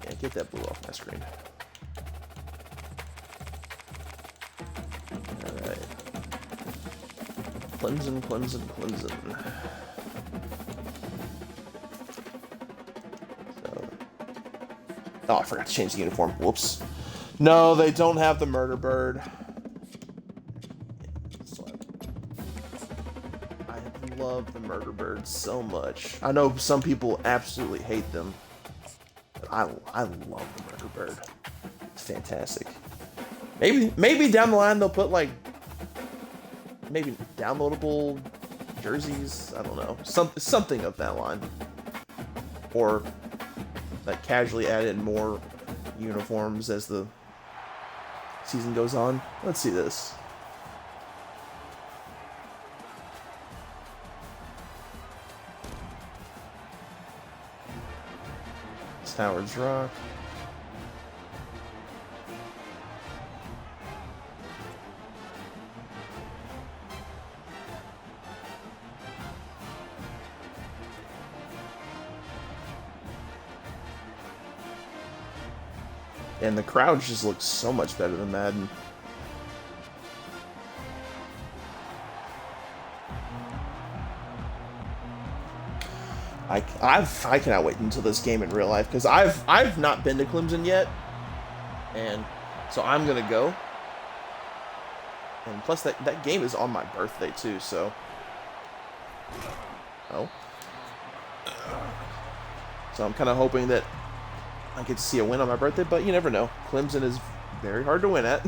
Yeah, get that blue off my screen. Clemson. So, oh, I forgot to change the uniform. Whoops. No, they don't have the murder bird. I love the murder bird so much. I know some people absolutely hate them, but I love the murder bird. It's fantastic. Maybe down the line they'll put like maybe downloadable jerseys. I don't know, something of that line, or like casually add in more uniforms as the season goes on. Let's see this. It's Howard's Rock. And the crowd just looks so much better than Madden. I cannot wait until this game in real life, because I've not been to Clemson yet, and so I'm gonna go. And plus that game is on my birthday too, so so I'm kind of hoping that I get to see a win on my birthday, but you never know. Clemson is very hard to win at.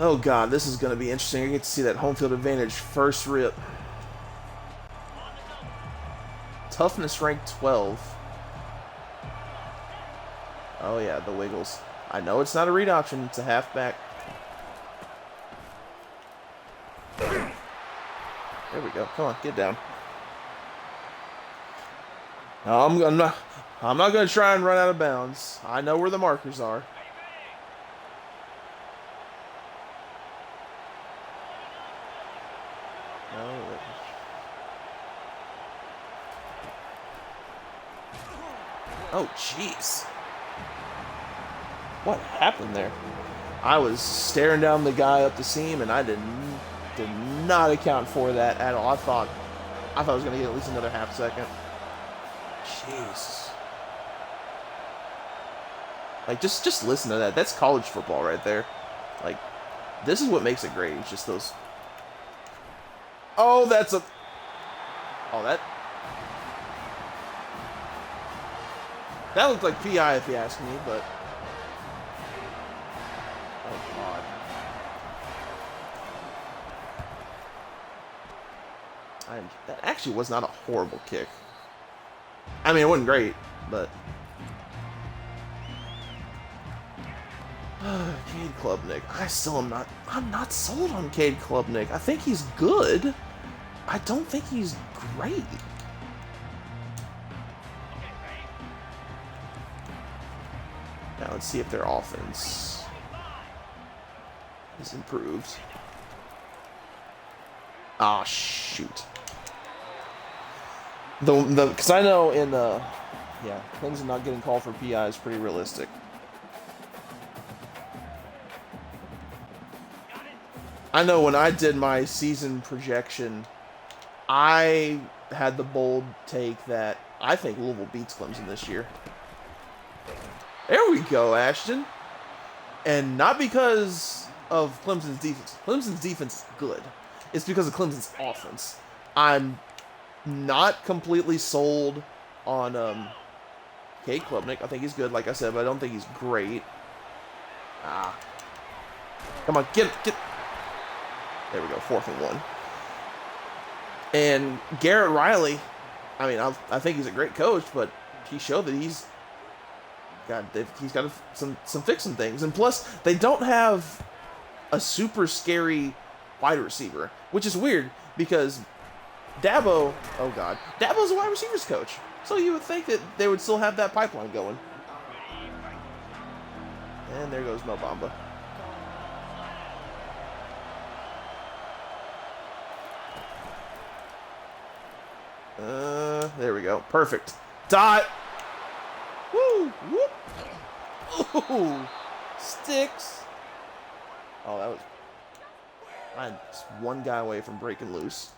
Oh god, this is going to be interesting. I get to see that home field advantage first rip. Toughness ranked 12. Oh yeah, the Wiggles. I know it's not a read option, it's a halfback. There we go. Come on, get down. No, I'm not going to try and run out of bounds. I know where the markers are. Oh, jeez. What happened there? I was staring down the guy up the seam, and I did not account for that at all. I thought I was going to get at least another half second. Jeez. Like, just listen to that. That's college football right there. Like, this is what makes it great. It's just those... Oh, that's a... Oh, that looked like PI if you ask me, but... Oh, God. That actually was not a horrible kick. I mean, it wasn't great, but... Cade Klubnik. I'm not sold on Cade Klubnik. I think he's good. I don't think he's great. Now let's see if their offense is improved. Ah, shoot. Because I know in yeah, Clemson not getting called for PI is pretty realistic. I know when I did my season projection, I had the bold take that I think Louisville beats Clemson this year. There we go, Ashton. And not because of Clemson's defense. Clemson's defense is good. It's because of Clemson's offense. I'm not completely sold on Cade Klubnik. I think he's good, like I said, but I don't think he's great. Ah. Come on, get. There we go, 4th and 1. And Garrett Riley, I mean, I think he's a great coach, but he showed that he's got some fixing things. And plus, they don't have a super scary wide receiver, which is weird because Dabo's a wide receivers coach. So you would think that they would still have that pipeline going. And there goes Mo Bamba. There we go. Perfect. Dot. Woo! Whoop! Ooh! Sticks! Oh, that was... I'm just one guy away from breaking loose.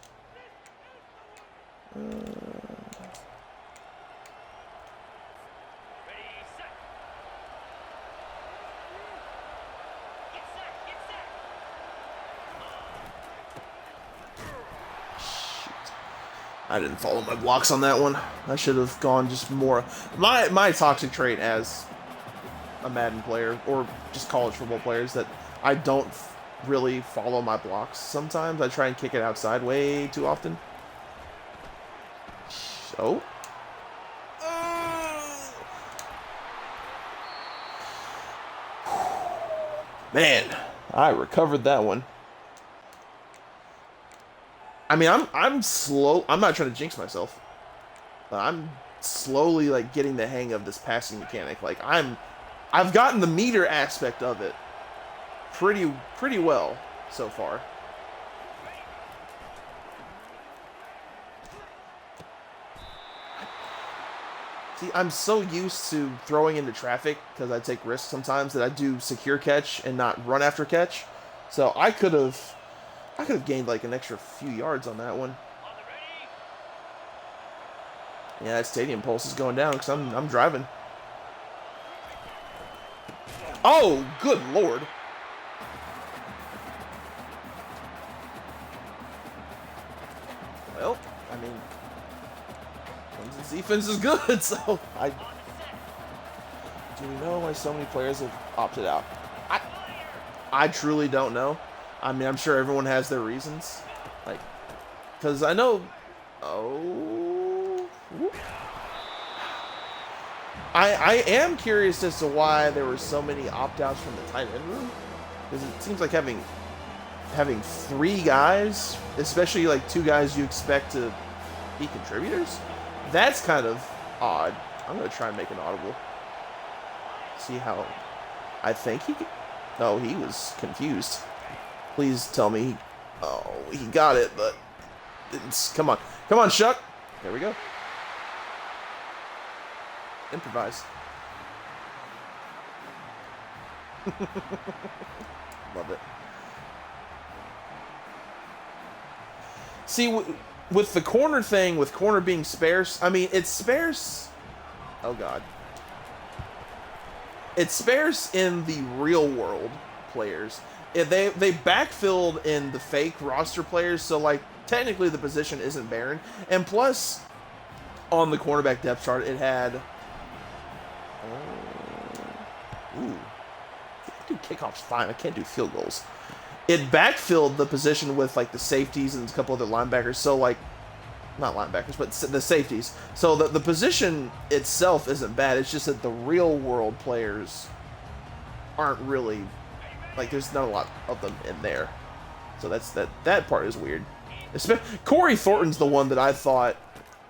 I didn't follow my blocks on that one. I should have gone just more... My toxic trait as a Madden player, or just college football player, is that I don't really follow my blocks sometimes. I try and kick it outside way too often. So. Man, I recovered that one. I mean, I'm slow. I'm not trying to jinx myself. But I'm slowly like getting the hang of this passing mechanic. Like I've gotten the meter aspect of it pretty well so far. See, I'm so used to throwing into traffic because I take risks sometimes that I do secure catch and not run after catch. So I could have gained like an extra few yards on that one. Yeah, that stadium pulse is going down because I'm driving. Oh, good lord. Well, I mean, Clemson's defense is good, so do we know why so many players have opted out? I truly don't know. I mean, I'm sure everyone has their reasons. Like, because I know... Oh... I am curious as to why there were so many opt-outs from the tight end room. Because it seems like having 3 guys, especially like 2 guys you expect to be contributors, that's kind of odd. I'm going to try and make an audible. See how... I think he... No, he was confused. Please tell me... Oh, he got it, but... Come on. Come on, Shuck. There we go. Improvise. Love it. See, with the corner thing, with corner being sparse, I mean, it's sparse... Oh, God. It's sparse in the real world players. They backfilled in the fake roster players, so, like, technically the position isn't barren. And plus, on the cornerback depth chart, it had... Ooh. I can do kickoffs fine. I can't do field goals. It backfilled the position with, like, the safeties and a couple other linebackers. So, like, not linebackers, but the safeties. So the position itself isn't bad. It's just that the real world players aren't really, like, there's not a lot of them in there. So that part is weird. Corey Thornton's the one that I thought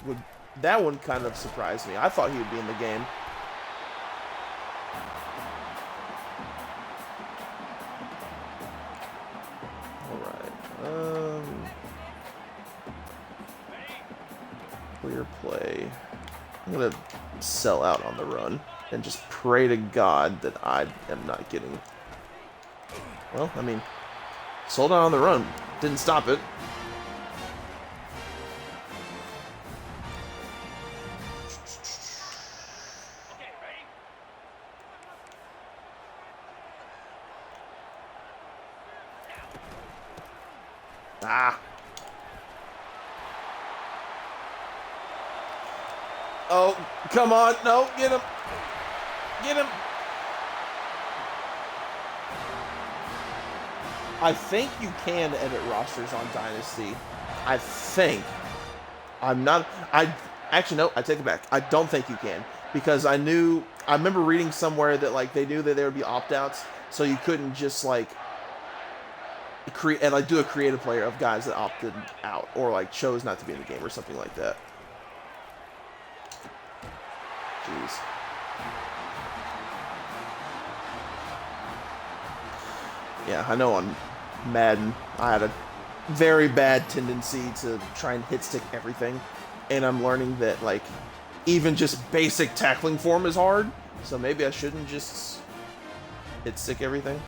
would, that one kind of surprised me. I thought he would be in the game. Clear play. I'm going to sell out on the run and just pray to God that I am not getting... Well, I mean, sold out on the run. Didn't stop it. Ah. Oh, come on. No, get him. Get him. I think you can edit rosters on Dynasty. I think. I'm not... Actually, no, I take it back. I don't think you can. Because I remember reading somewhere that, like, they knew that there would be opt-outs, so you couldn't just, like, do a creative player of guys that opted out or, like, chose not to be in the game or something like that. Jeez. Yeah, I know on Madden, I had a very bad tendency to try and hit stick everything, and I'm learning that, like, even just basic tackling form is hard, so maybe I shouldn't just hit stick everything.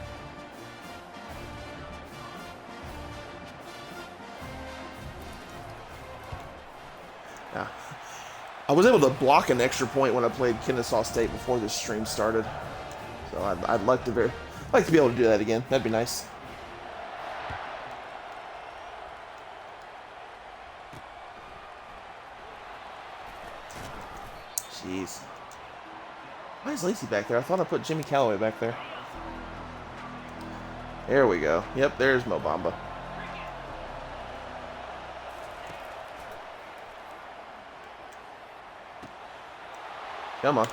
Yeah. I was able to block an extra point when I played Kennesaw State before this stream started, so I'd like to be able to do that again. That'd be nice. Jeez. Why is Lacey back there? I thought I put Jimmy Callaway back there. There we go. Yep, there's Mo Bamba. Come on.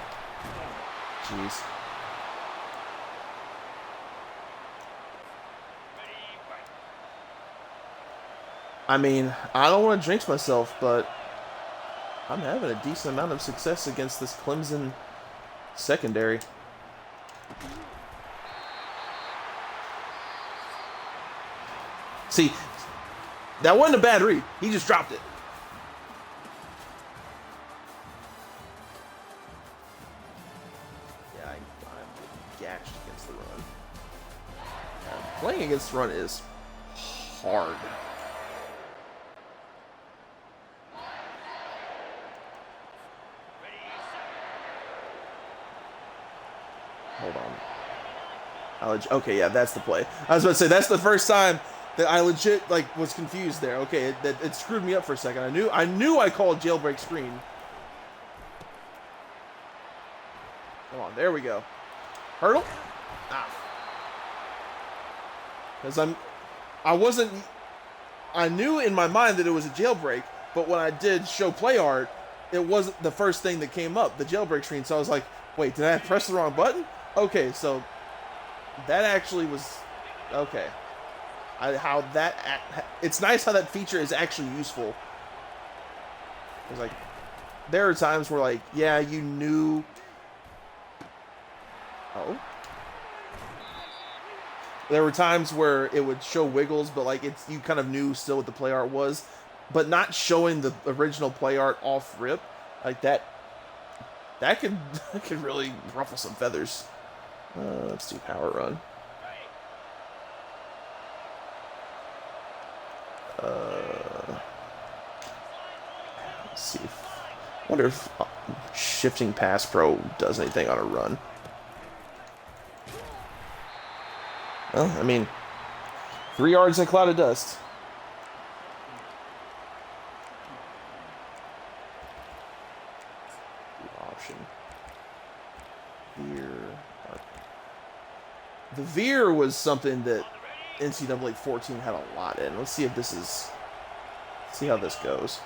Jeez. I mean, I don't want to jinx myself, but I'm having a decent amount of success against this Clemson secondary. See, that wasn't a bad read. He just dropped it. Yeah, I'm getting gashed against the run. Playing against the run is hard. Hold on. Okay, yeah, that's the play. I was about to say, that's the first time that I legit, like, was confused there. Okay, it screwed me up for a second. I knew I called jailbreak screen. Come on, there we go. Hurdle? Ah. Because I knew in my mind that it was a jailbreak, but when I did show play art, it wasn't the first thing that came up, the jailbreak screen. So I was like, wait, did I press the wrong button? Okay, so that actually was okay. It's nice how that feature is actually useful. It's like there are times where, like, yeah, you knew. Oh. There were times where it would show wiggles, but like you kind of knew still what the play art was, but not showing the original play art off rip like that. That could really ruffle some feathers. Let's do power run. Let's see. I wonder if shifting pass pro does anything on a run. Well, I mean, 3 yards in a cloud of dust. Option. Veer. The veer was something that NCAA 14 had a lot in. Let's see if this is. See how this goes.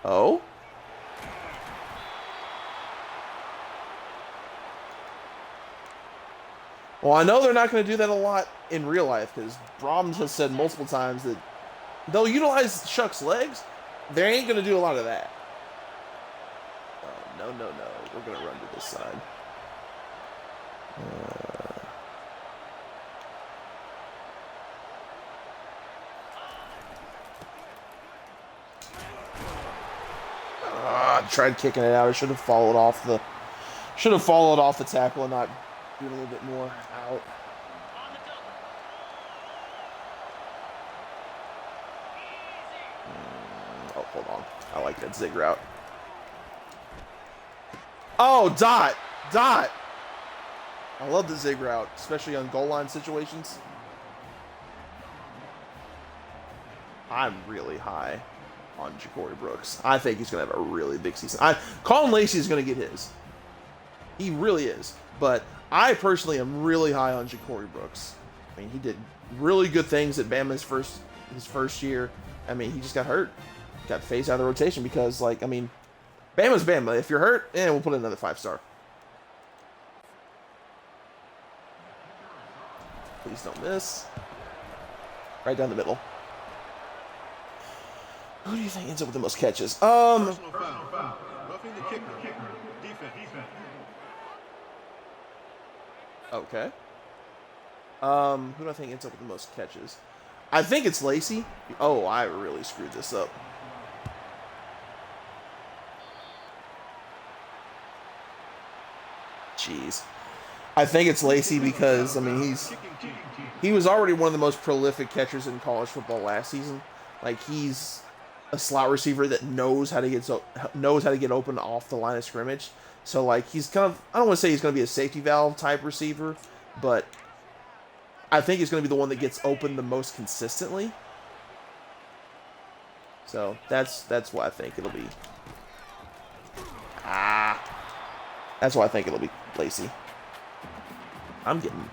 Oh? Well, I know they're not going to do that a lot in real life, because Brahms has said multiple times that they'll utilize Chuck's legs. They ain't going to do a lot of that. Oh, no. We're going to run to this side. I tried kicking it out. I should have followed off the tackle and not do it a little bit more out. Oh, hold on. I like that zig route. Oh, dot. I love the zig route, especially on goal line situations. I'm really high on Ja'Cory Brooks. I think he's going to have a really big season. Colin Lacey is going to get his. He really is. But I personally am really high on Ja'Cory Brooks. I mean, he did really good things at Bama's his first year. I mean, he just got hurt. Got phased out of the rotation because, like, I mean, Bama's Bama. If you're hurt, we'll put in another 5-star. Please don't miss. Right down the middle. Who do you think ends up with the most catches?
Roughing the kicker. Defense.
Okay. Who do I think ends up with the most catches? I think it's Lacey. Oh, I really screwed this up. Jeez. I think it's Lacey because, I mean, he was already one of the most prolific catchers in college football last season. Like, he's a slot receiver that knows how to get open off the line of scrimmage. So, like, he's kind of, I don't want to say he's going to be a safety valve type receiver, but I think he's going to be the one that gets open the most consistently. So, that's what I think it'll be. That's why I think it'll be Lacey. I'm getting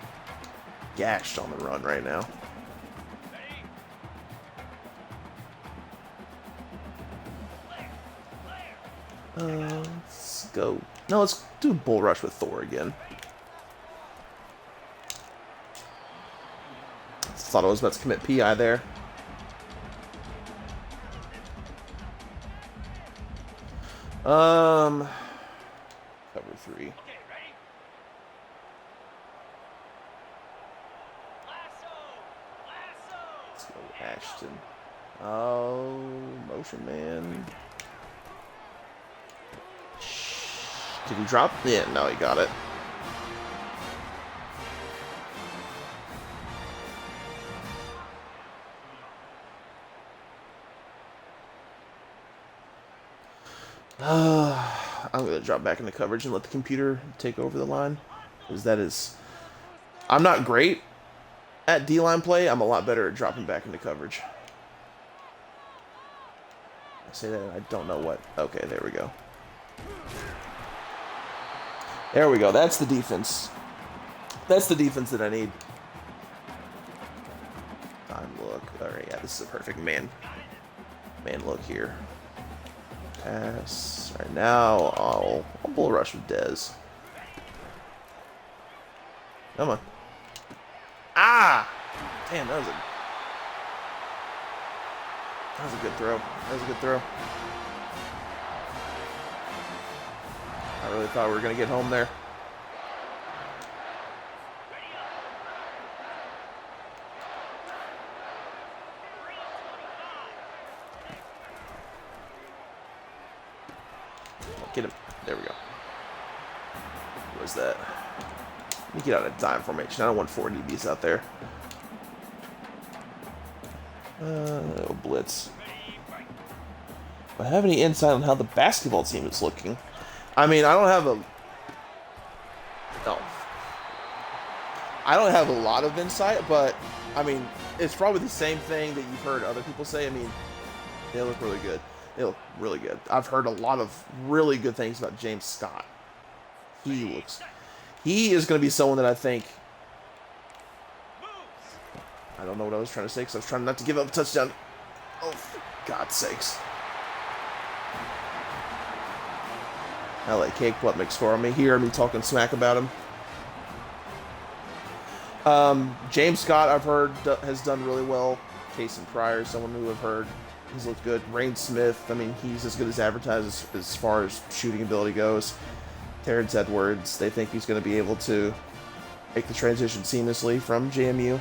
gashed on the run right now. Let's go. No, let's do bull rush with Thor again. Thought I was about to commit PI there. Cover 3. Let's go Ashton. Oh, motion man. Did he drop? Yeah, no, he got it. I'm going to drop back into coverage and let the computer take over the line. Because that is... I'm not great at D-line play. I'm a lot better at dropping back into coverage. I say that and I don't know what... Okay, there we go. There we go. That's the defense. That's the defense that I need. Time look. Alright, yeah, this is a perfect man look here. Pass. Alright, now I'll bull rush with Dez. Come on. Ah! Damn, that was a good throw. That was a good throw. I really thought we were going to get home there. Get him. There we go. What was that? Let me get out of dime formation. I don't want 4 DBs out there. Blitz. Do I have any insight on how the basketball team is looking? I mean, I don't have a lot of insight, but I mean, it's probably the same thing that you've heard other people say. I mean, they look really good. They look really good. I've heard a lot of really good things about James Scott. He is going to be someone that I think... I don't know what I was trying to say because I was trying not to give up a touchdown. Oh, for God's sakes. LA Cake, what makes score on me? Hear me talking smack about him. James Scott, I've heard, has done really well. Jason Pryor, someone who I've heard, he's looked good. Rain Smith, I mean, he's as good as advertised as far as shooting ability goes. Terrence Edwards, they think he's going to be able to make the transition seamlessly from JMU.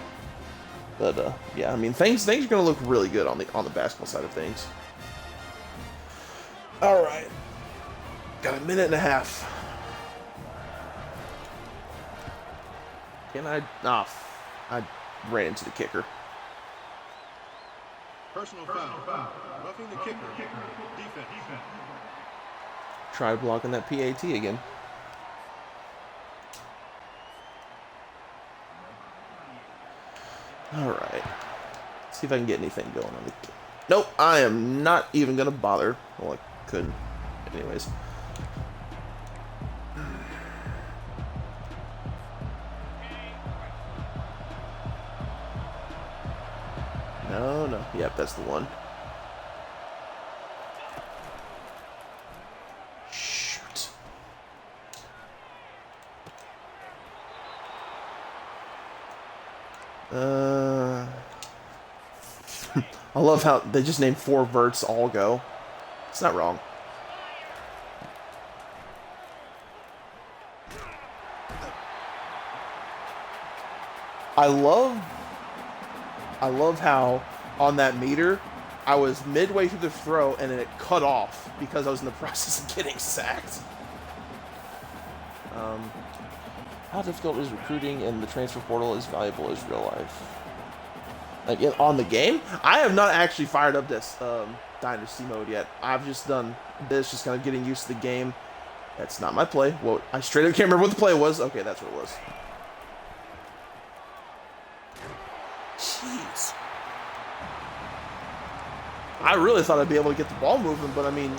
But yeah, I mean, things are going to look really good on the basketball side of things. All right. Got a minute and a half. Can I... I ran into the kicker.
Personal foul. Roughing the kicker. Defense.
Try blocking that PAT again. Alright. See if I can get anything going on the... Nope, I am not even going to bother. Well, I couldn't. Anyways. No. Yep, that's the one. Shoot. I love how they just named 4 verts all go. It's not wrong. I love how on that meter I was midway through the throw and then it cut off because I was in the process of getting sacked. How difficult is recruiting and the transfer portal as valuable as real life? Like on the game, I have not actually fired up this Dynasty mode yet. I've just done this, just kind of getting used to the game. That's not my play. Well, I straight up can't remember what the play was. Okay, that's what it was. Jeez. I really thought I'd be able to get the ball moving, but I mean,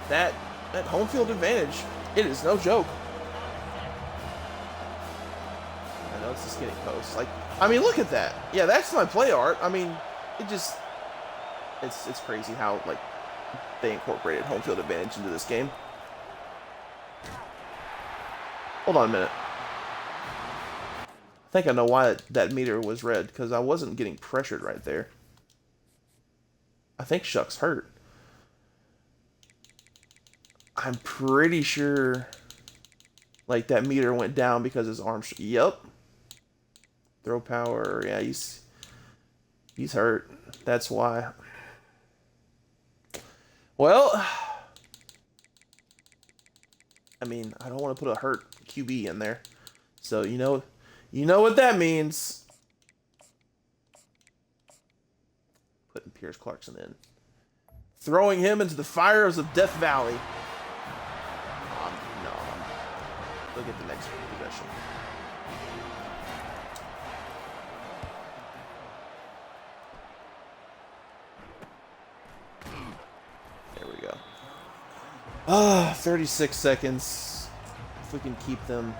that home field advantage, it is no joke. it's the skinny post. Like, I mean, look at that. Yeah, that's my play art. I mean, it just, it's crazy how, like, they incorporated home field advantage into this game. Hold on a minute. I think I know why that meter was red, because I wasn't getting pressured right there. I think Shuck's hurt. I'm pretty sure, like, that meter went down because his arm. Yep. Throw power. Yeah, he's hurt. That's why. Well, I mean, I don't want to put a hurt QB in there. So, you know what that means. Putting Pierce Clarkson in. Throwing him into the fires of Death Valley. No. Look at the next possession. There we go. 36 seconds. If we can keep them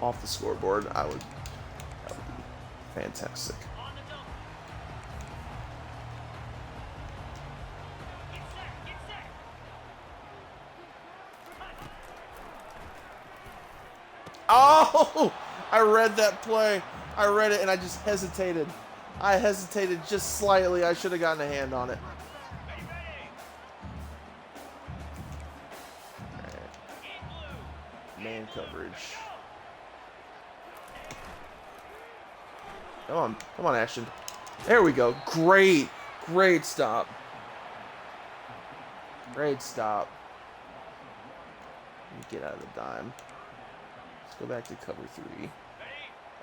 off the scoreboard, that would be fantastic. Oh! I read that play. I read it and I just hesitated. I hesitated just slightly. I should have gotten a hand on it. Right. Man coverage. Come on, Ashton. There we go. Great stop. Great stop. Get out of the dime. Let's go back to cover 3.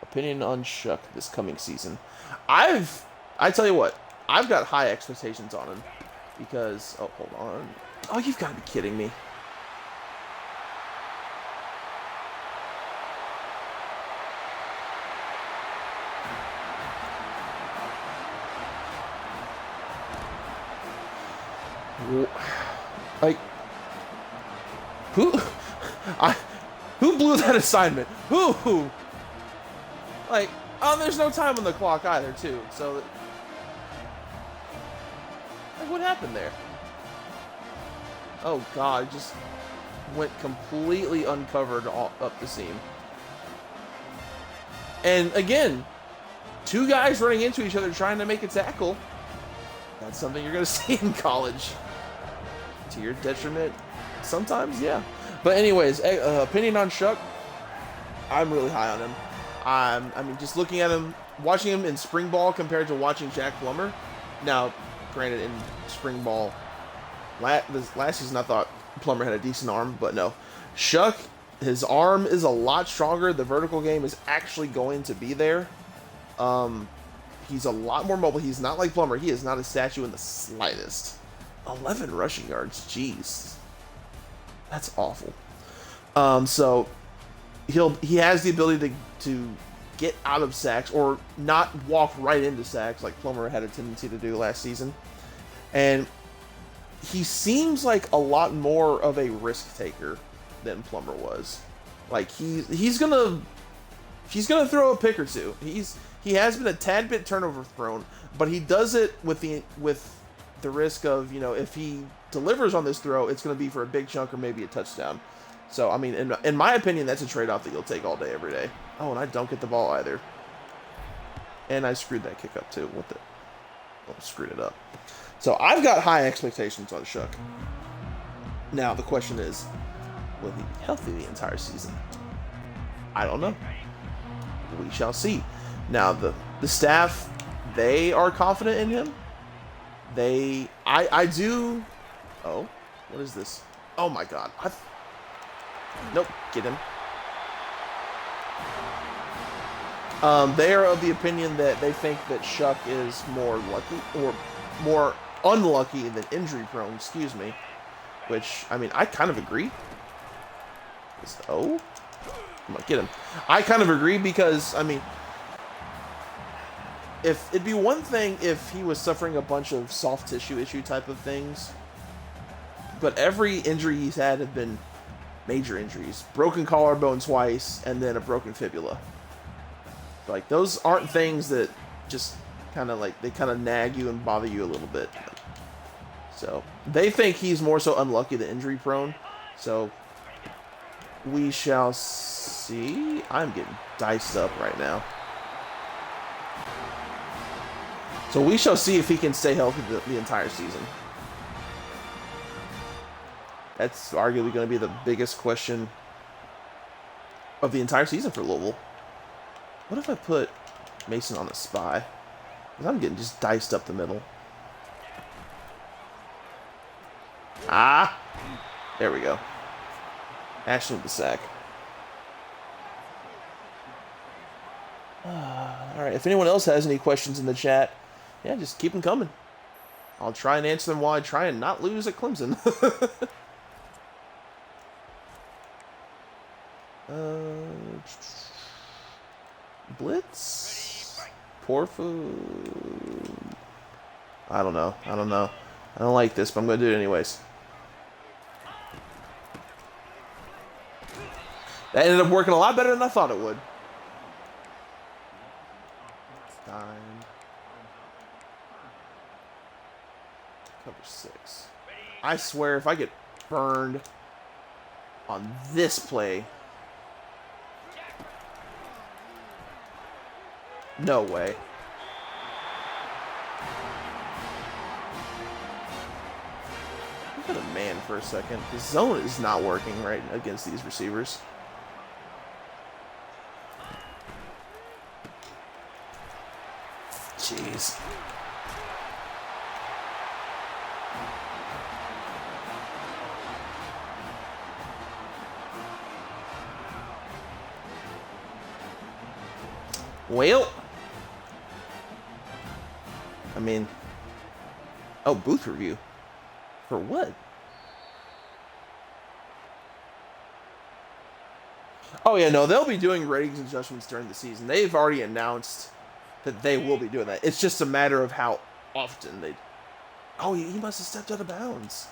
Opinion on Shuck this coming season. I tell you what, I've got high expectations on him because, oh, hold on. Oh, you've got to be kidding me. Like, who blew that assignment? Who? Like, oh, there's no time on the clock either, too. So, like, what happened there? Oh God, just went completely uncovered up the seam. And again, 2 guys running into each other trying to make a tackle. That's something you're gonna see in college. To your detriment, sometimes, yeah. But anyways, opinion on Shuck. I'm really high on him. I mean, just looking at him, watching him in spring ball compared to watching Jack Plummer. Now, granted, in spring ball, last season I thought Plummer had a decent arm, but no. Shuck, his arm is a lot stronger. The vertical game is actually going to be there. He's a lot more mobile. He's not like Plummer. He is not a statue in the slightest. 11 rushing yards, jeez, that's awful. So he has the ability to get out of sacks or not walk right into sacks like Plummer had a tendency to do last season, and he seems like a lot more of a risk taker than Plummer was. Like he's gonna throw a pick or two. He has been a tad bit turnover prone, but he does it with the risk of, if he delivers on this throw, it's going to be for a big chunk or maybe a touchdown. So, I mean, in my opinion, that's a trade-off that you'll take all day, every day. Oh, and I don't get the ball either. And I screwed that kick up, too. Screwed it up. So, I've got high expectations on Shuck. Now, the question is, will he be healthy the entire season? I don't know. We shall see. Now, the staff, they are confident in him. I do. Oh, what is this? Oh my God. Nope, get him. They are of the opinion that they think that Shuck is more lucky or more unlucky than injury prone, excuse me. Which, I mean, I kind of agree. Oh, come on, get him. I kind of agree because, I mean, if it'd be one thing if he was suffering a bunch of soft tissue issue type of things, but every injury he's had have been major injuries. Broken collarbone twice, and then a broken fibula. Like, those aren't things that just kind of like, they kind of nag you and bother you a little bit. So, they think he's more so unlucky than injury prone. So, we shall see. I'm getting diced up right now. So, we shall see if he can stay healthy the entire season. That's arguably going to be the biggest question of the entire season for Louisville. What if I put Mason on the spy? Because I'm getting just diced up the middle. Ah! There we go. Ashton with the sack. Alright, if anyone else has any questions in the chat, yeah, just keep them coming. I'll try and answer them while I try and not lose at Clemson. Blitz? Poor food? I don't know. I don't like this, but I'm going to do it anyways. That ended up working a lot better than I thought it would. Time. Cover 6. I swear, if I get burned on this play... No way. Look at a man for a second. The zone is not working right against these receivers. Jeez. Well, I mean, oh, booth review. For what? Oh, yeah, no, they'll be doing ratings adjustments during the season. They've already announced that they will be doing that. It's just a matter of how often they... Oh, he must have stepped out of bounds.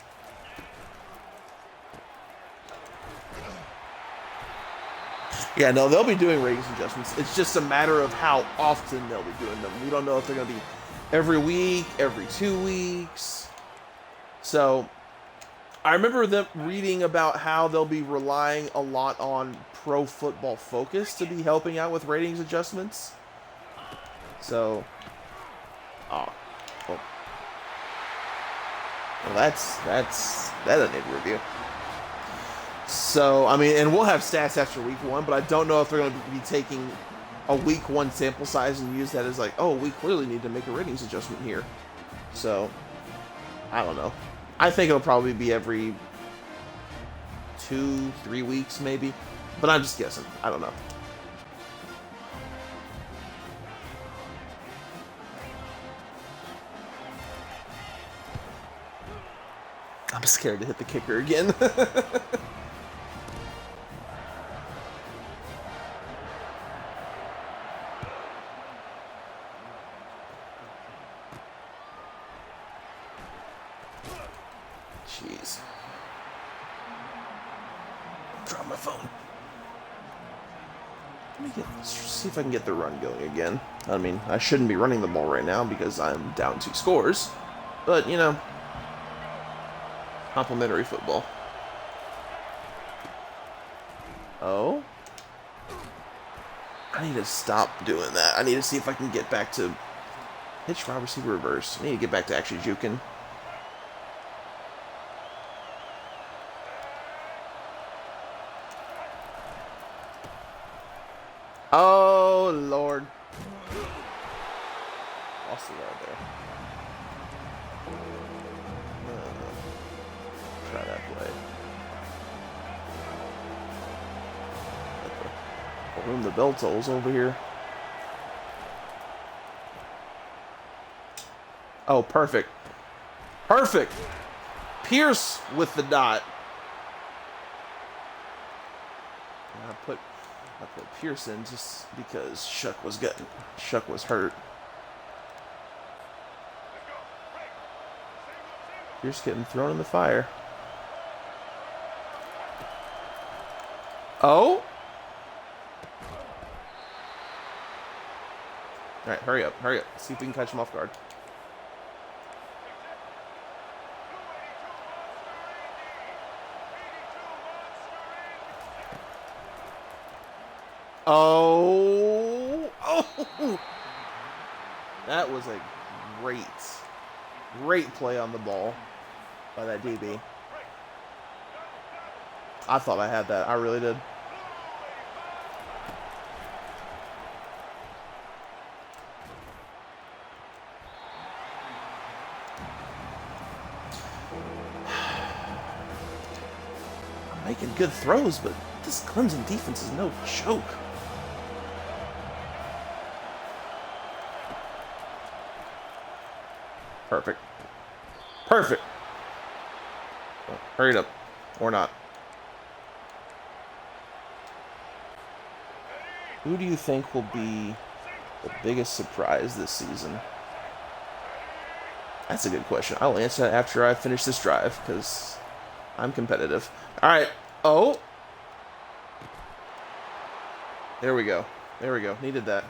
Yeah, no, they'll be doing ratings adjustments. It's just a matter of how often they'll be doing them. We don't know if they're going to be every week, every 2 weeks. So, I remember them reading about how they'll be relying a lot on Pro Football Focus to be helping out with ratings adjustments. So, oh, well, that doesn't need a review. So, I mean, and we'll have stats after week 1, but I don't know if they're going to be taking a week 1 sample size and use that as like, oh, we clearly need to make a ratings adjustment here. So, I don't know. I think it'll probably be every 2-3 weeks, maybe. But I'm just guessing. I don't know. I'm scared to hit the kicker again. Jeez. Drop my phone. Let's see if I can get the run going again. I mean, I shouldn't be running the ball right now because I'm down 2 scores. But, you know, complimentary football. Oh? I need to stop doing that. I need to see if I can get back to hitch, wide receiver, reverse. I need to get back to actually juking. Oh, Lord. Lost the yard there. Try that play. Room the bell tolls over here. Oh, perfect. Perfect. Pierce with the dot. And I put Pearson just because Shuck was hurt. Pierce getting thrown in the fire. Oh. All right, hurry up, hurry up. See if we can catch him off guard. Oh, oh! That was a great play on the ball by that DB. I thought I had that. I really did. I'm making good throws, but this Clemson defense is no joke. Perfect. Perfect. Oh, hurry it up. Or not. Who do you think will be the biggest surprise this season? That's a good question. I'll answer that after I finish this drive, because I'm competitive. Alright. Oh! There we go. There we go. Needed that.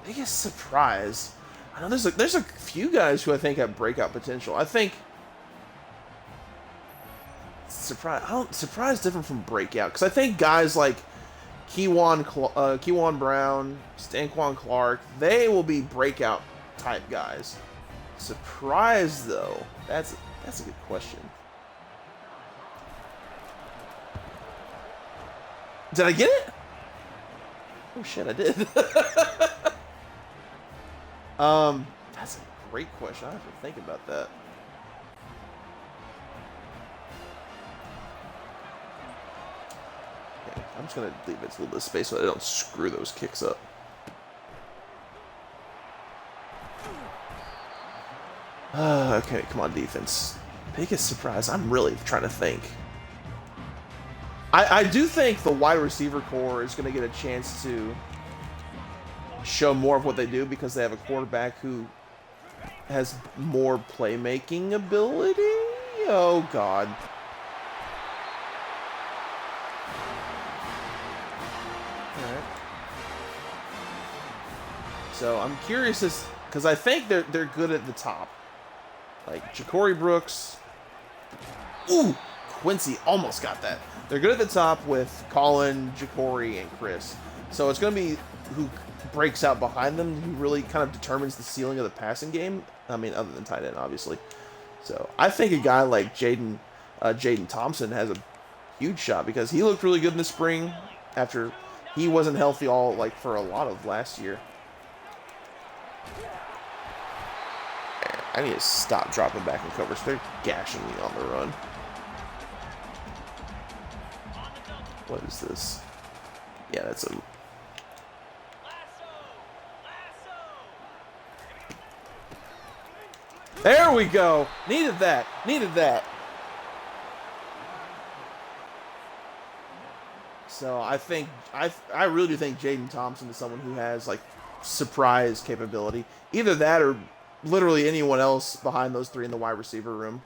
Biggest surprise? I know there's a few guys who I think have breakout potential. I think surprise different from breakout, because I think guys like Keywan Brown, Stanquan Clark, they will be breakout type guys. Surprise though, that's a good question. Did I get it? Oh shit, I did. That's a great question. I have to think about that. Okay, I'm just gonna leave it a little bit of space so I don't screw those kicks up. Okay, come on, defense. Biggest surprise. I'm really trying to think. I do think the wide receiver core is going to get a chance to show more of what they do because they have a quarterback who has more playmaking ability. Oh, God. All right. So I'm curious because I think they're good at the top. Like Ja'Cory Brooks. Ooh, Quincy almost got that. They're good at the top with Colin, Ja'Cory, and Chris. So it's going to be who breaks out behind them who really kind of determines the ceiling of the passing game. I mean, other than tight end, obviously. So I think a guy like Jaden Thompson has a huge shot because he looked really good in the spring after he wasn't healthy for a lot of last year. I need to stop dropping back in coverage. They're gashing me on the run. What is this? Yeah, that's a... There we go! Needed that! Needed that! So I think... I really do think Jaden Thompson is someone who has, surprise capability. Either that or literally anyone else behind those three in the wide receiver room.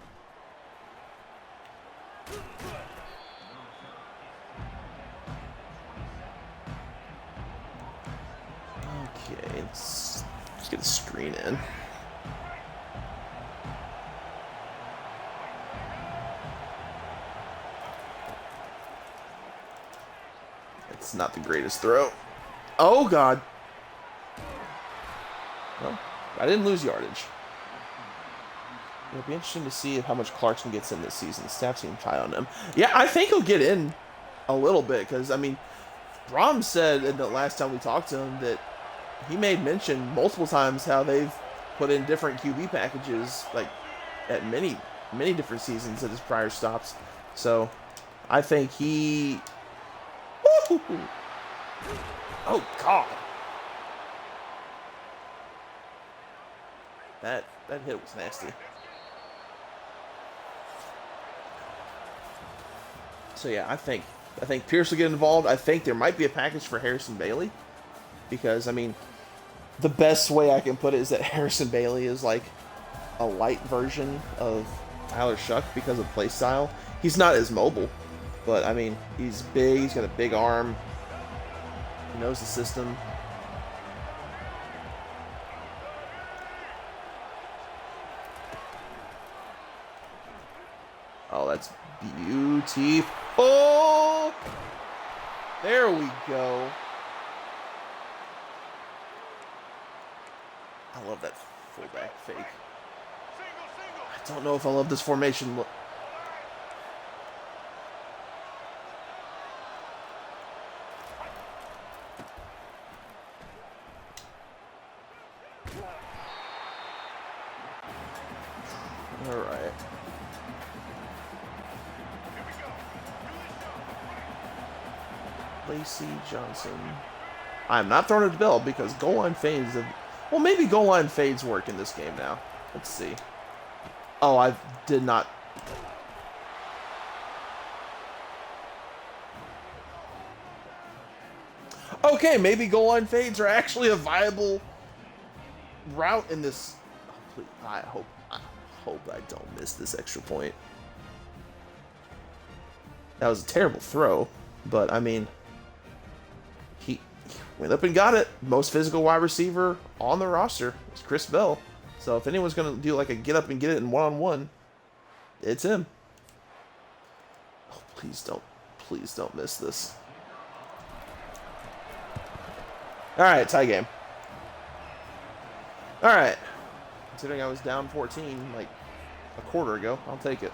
Okay, let's get a screen in. It's not the greatest throw. Oh, God. Well, I didn't lose yardage. It'll be interesting to see how much Clarkson gets in this season. The staff seems high on him. Yeah, I think he'll get in a little bit because, I mean, Brom said in the last time we talked to him that he made mention multiple times how they've put in different QB packages, at many different seasons at his prior stops. So, I think he... Woo! Oh, God. That hit was nasty. So yeah, I think Pierce will get involved. I think there might be a package for Harrison Bailey. Because, I mean, the best way I can put it is that Harrison Bailey is like a light version of Tyler Shuck because of play style. He's not as mobile, but I mean, he's big, he's got a big arm, he knows the system. Oh, that's beautiful. There we go. I love that fullback fake. I don't know if I love this formation. All right. Lacey Johnson. I'm not throwing it to Bell because goal line fades. Well, maybe goal line fades work in this game now. Let's see. Oh, I did not. Okay, maybe goal line fades are actually a viable route in this. Oh, please, I hope I don't miss this extra point. That was a terrible throw, but I mean, he went up and got it. Most physical wide receiver on the roster is Chris Bell. So if anyone's gonna do like a get up and get it in one-on-one, it's him. Oh, please don't miss this. All right, tie game. All right. Considering I was down 14 like a quarter ago, I'll take it.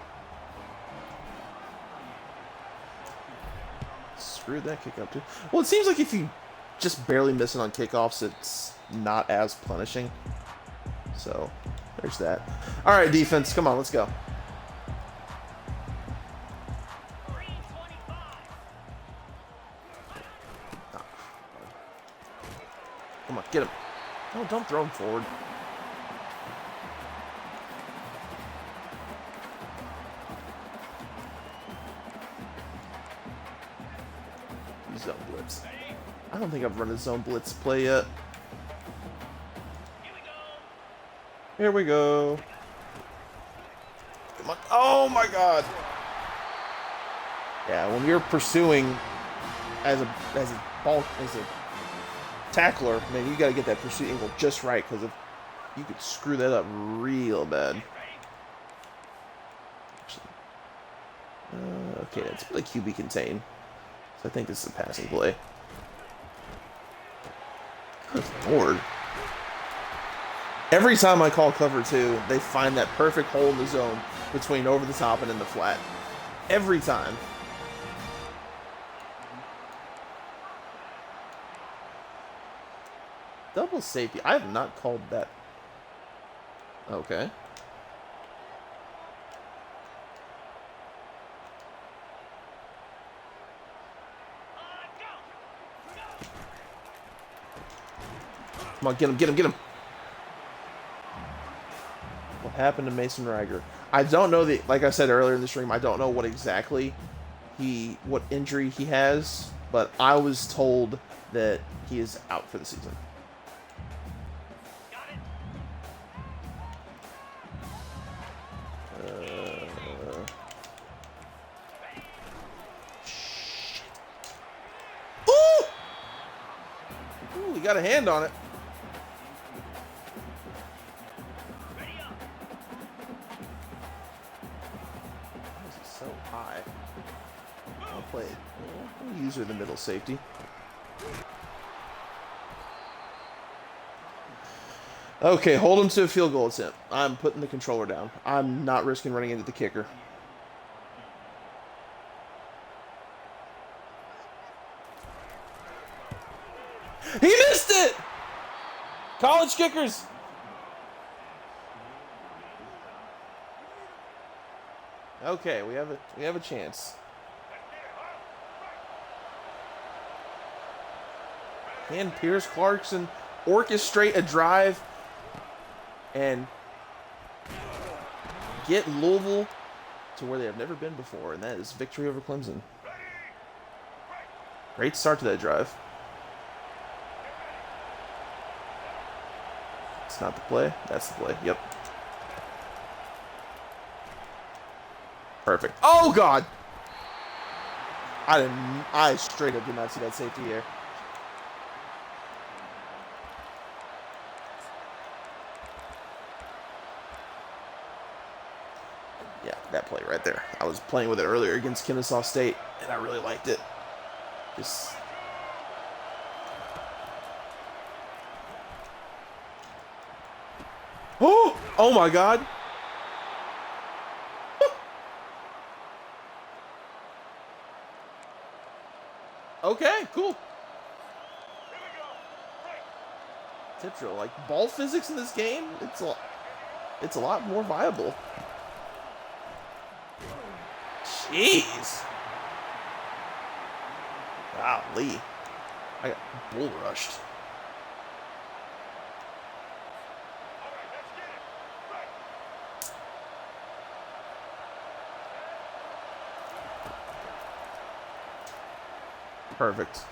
Screwed that kick up too. Well, it seems like if you just barely miss it on kickoffs, it's not as punishing. So, there's that. All right, defense, come on, let's go. Come on, get him. No, don't throw him forward. Zone blitz. I don't think I've run a zone blitz play yet. Here we go. Come on. Oh my god. Yeah, when you're pursuing as a tackler, man, you got to get that pursuit angle just right, because if you could screw that up real bad. Okay, that's the QB contain. So I think this is a passing play. Good lord. Every time I call cover 2, they find that perfect hole in the zone between over the top and in the flat. Every time. Double safety. I have not called that. Okay. Come on, get him, get him, get him. What happened to Mason Riger? I don't know like I said earlier in the stream, I don't know what exactly what injury he has, but I was told that he is out for the season. Ooh, he got a hand on it. So high. I'll play it. I'll use her the middle safety. Okay, hold him to a field goal attempt. I'm putting the controller down. I'm not risking running into the kicker. He missed it! College kickers! Okay, we have a chance. Can Pierce Clarkson orchestrate a drive and get Louisville to where they have never been before, and that is victory over Clemson. Great start to that drive. It's not the play. That's the play. Yep. Perfect. Oh, God! I straight up did not see that safety here. Yeah, That play right there. I was playing with it earlier against Kennesaw State, and I really liked it. Just... Oh! Oh my God! Okay, cool. Tip drill, like ball physics in this game, it's a lot more viable. Jeez. Golly. I got bull rushed. Perfect.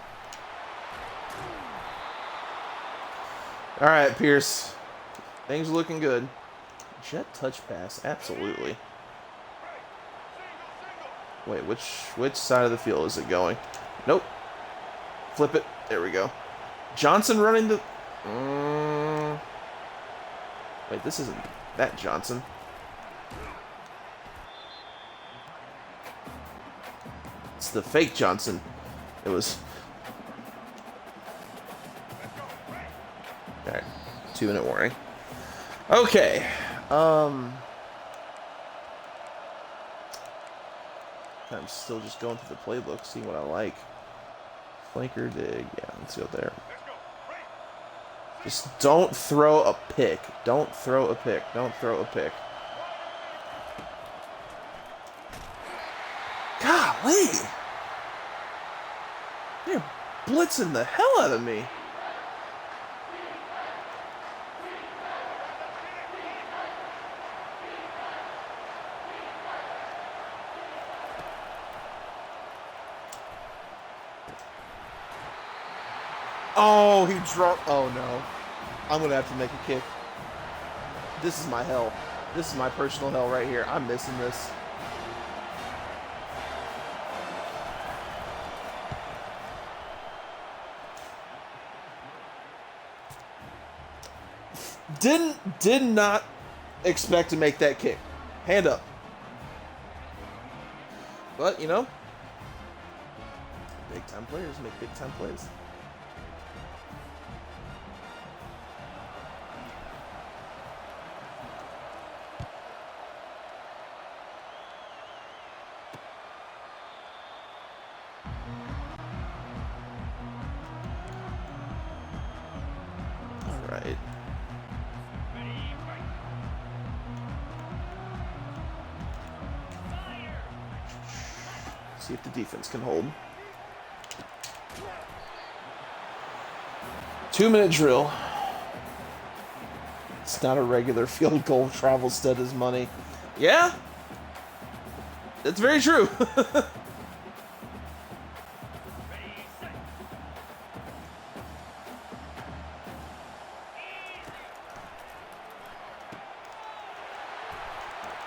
All right, Pierce. Things are looking good. Jet touch pass, absolutely. Wait, which side of the field is it going? Nope. Flip it. There we go. Johnson running the... Wait, this isn't that Johnson. It's the fake Johnson. It was... Alright. 2-minute warning. Okay. I'm still just going through the playbook, seeing what I like. Flanker dig. Yeah, let's go there. Just don't throw a pick. Don't throw a pick. Don't throw a pick. Golly! You're blitzing the hell out of me. Oh, he dropped. Oh, no. I'm going to have to make a kick. This is my hell. This is my personal hell right here. I'm missing this. Did not expect to make that kick. Hand up. But, you know, big time players make big time plays. All right. See if the defense can hold. 2-minute drill. It's not a regular field goal. Travel stud is money. Yeah, that's very true.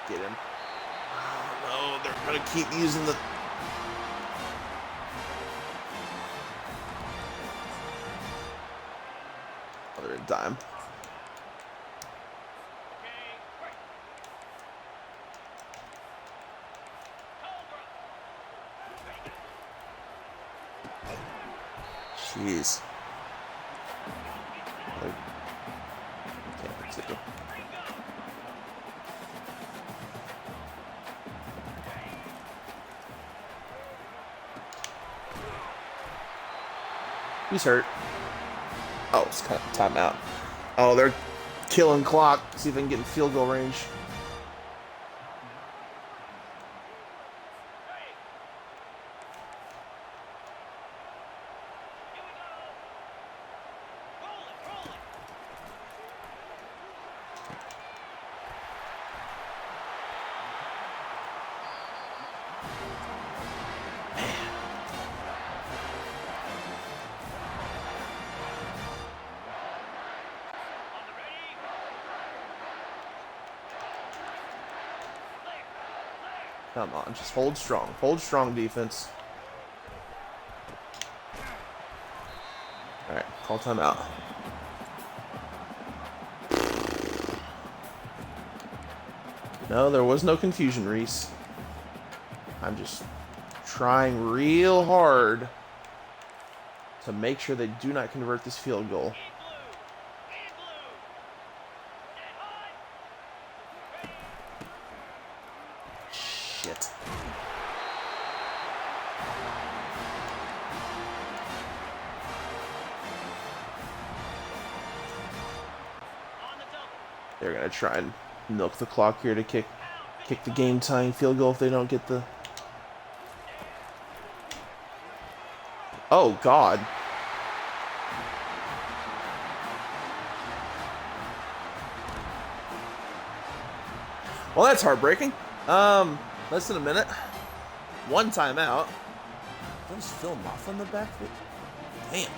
Get him. Oh no, they're gonna keep using the... Other dime. Jeez. Okay, he's hurt. Oh, it's kind of timeout. Oh, they're killing clock. See if they can get in field goal range. Come on, just hold strong. Hold strong, defense. Alright, call timeout. No, there was no confusion, Reese. I'm just trying real hard to make sure they do not convert this field goal. Shit. They're going to try and milk the clock here to kick the game-tying field goal if they don't get the... Oh, God. Well, that's heartbreaking. Less than a minute. One timeout. There's Phil Moff on the backfield. Damn.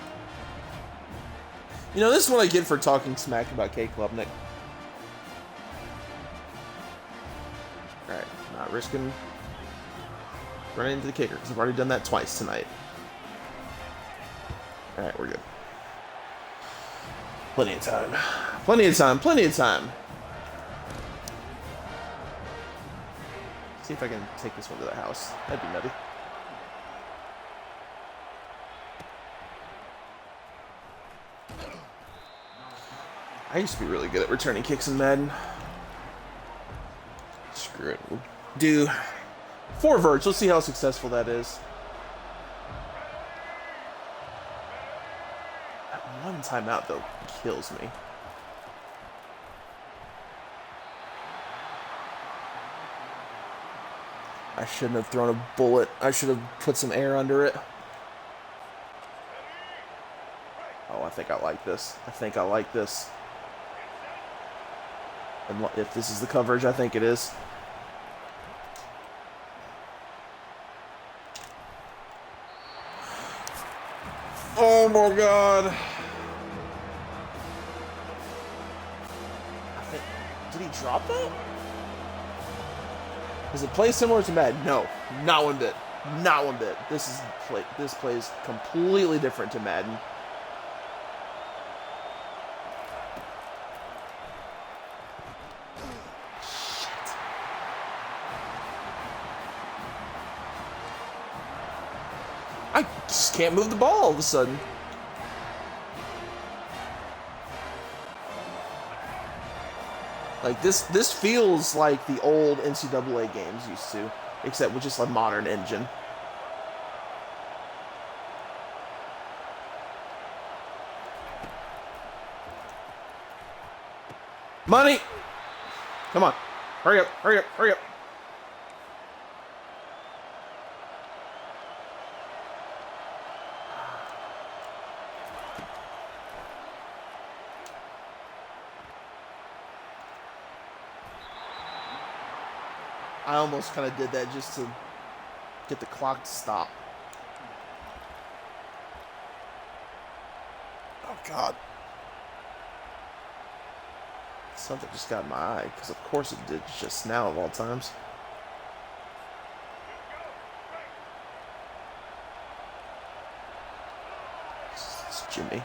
You know, this is what I get for talking smack about K. Klubnik. Alright, not risking running into the kicker, because I've already done that twice tonight. Alright, we're good. Plenty of time. Plenty of time. Plenty of time. See if I can take this one to the house. That'd be nutty. I used to be really good at returning kicks in Madden. Screw it. We'll do 4 verts. Let's see how successful that is. That one timeout, though, kills me. I shouldn't have thrown a bullet. I should have put some air under it. Oh, I think I like this. I think I like this. And if this is the coverage, I think it is. Oh my God. Did he drop that? Is it play similar to Madden? No, not one bit. Not one bit. This play is completely different to Madden. Shit. I just can't move the ball all of a sudden. Like, this feels like the old NCAA games used to, except with just a modern engine. Money! Come on. Hurry up, hurry up, hurry up. I almost kind of did that just to get the clock to stop. Oh, God. Something just got in my eye, because of course it did just now of all times. It's Jimmy.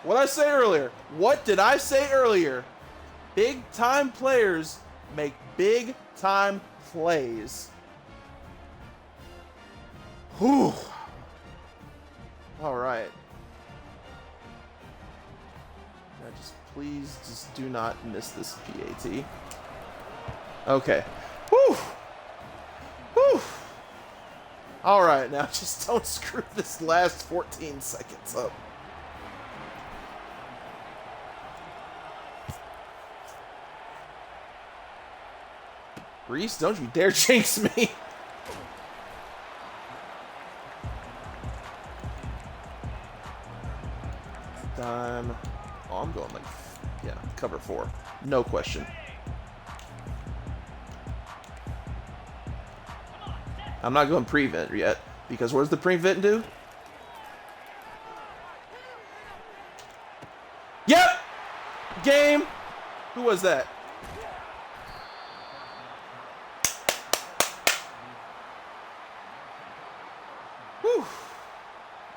What did I say earlier? What did I say earlier? Big time players make big time plays. Whew. All right. Now please just do not miss this PAT. Okay. Whew. Whew. All right, now just don't screw this last 14 seconds up. Reese, don't you dare jinx me. Time. Oh, I'm going like, yeah, cover 4. No question. I'm not going prevent yet, because what does the prevent do? Yep! Game! Who was that?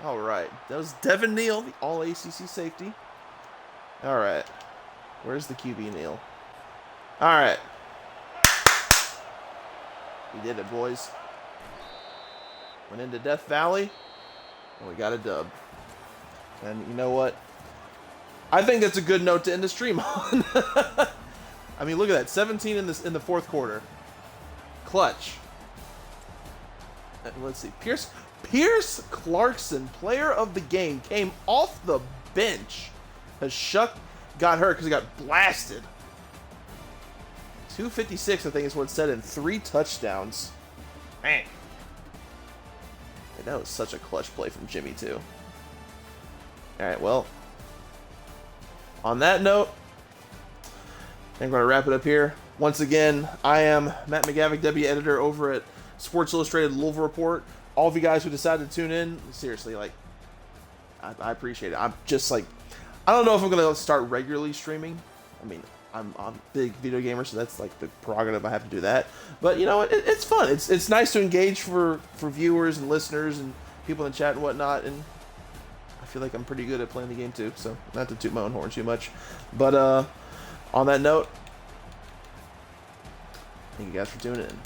All right. That was Devin Neal, the all-ACC safety. All right. Where's the QB, Neal? All right. We did it, boys. Went into Death Valley, and we got a dub. And you know what? I think that's a good note to end the stream on. I mean, look at that. 17 in the fourth quarter. Clutch. Let's see. Pierce Clarkson, player of the game, came off the bench. Got hurt because he got blasted. 256, I think is what it said, and 3 touchdowns. Man. That was such a clutch play from Jimmy, too. Alright, well. On that note, I'm going to wrap it up here. Once again, I am Matt McGavic, deputy editor over at Sports Illustrated Louisville Report. All of you guys who decided to tune in, seriously, like, I appreciate it. I'm just like, I don't know if I'm going to start regularly streaming. I mean, I'm a big video gamer, so that's like the prerogative. I have to do that. But you know, it's fun. It's nice to engage for viewers and listeners and people in the chat and whatnot. And I feel like I'm pretty good at playing the game too. So not to toot my own horn too much. But on that note, thank you guys for tuning in.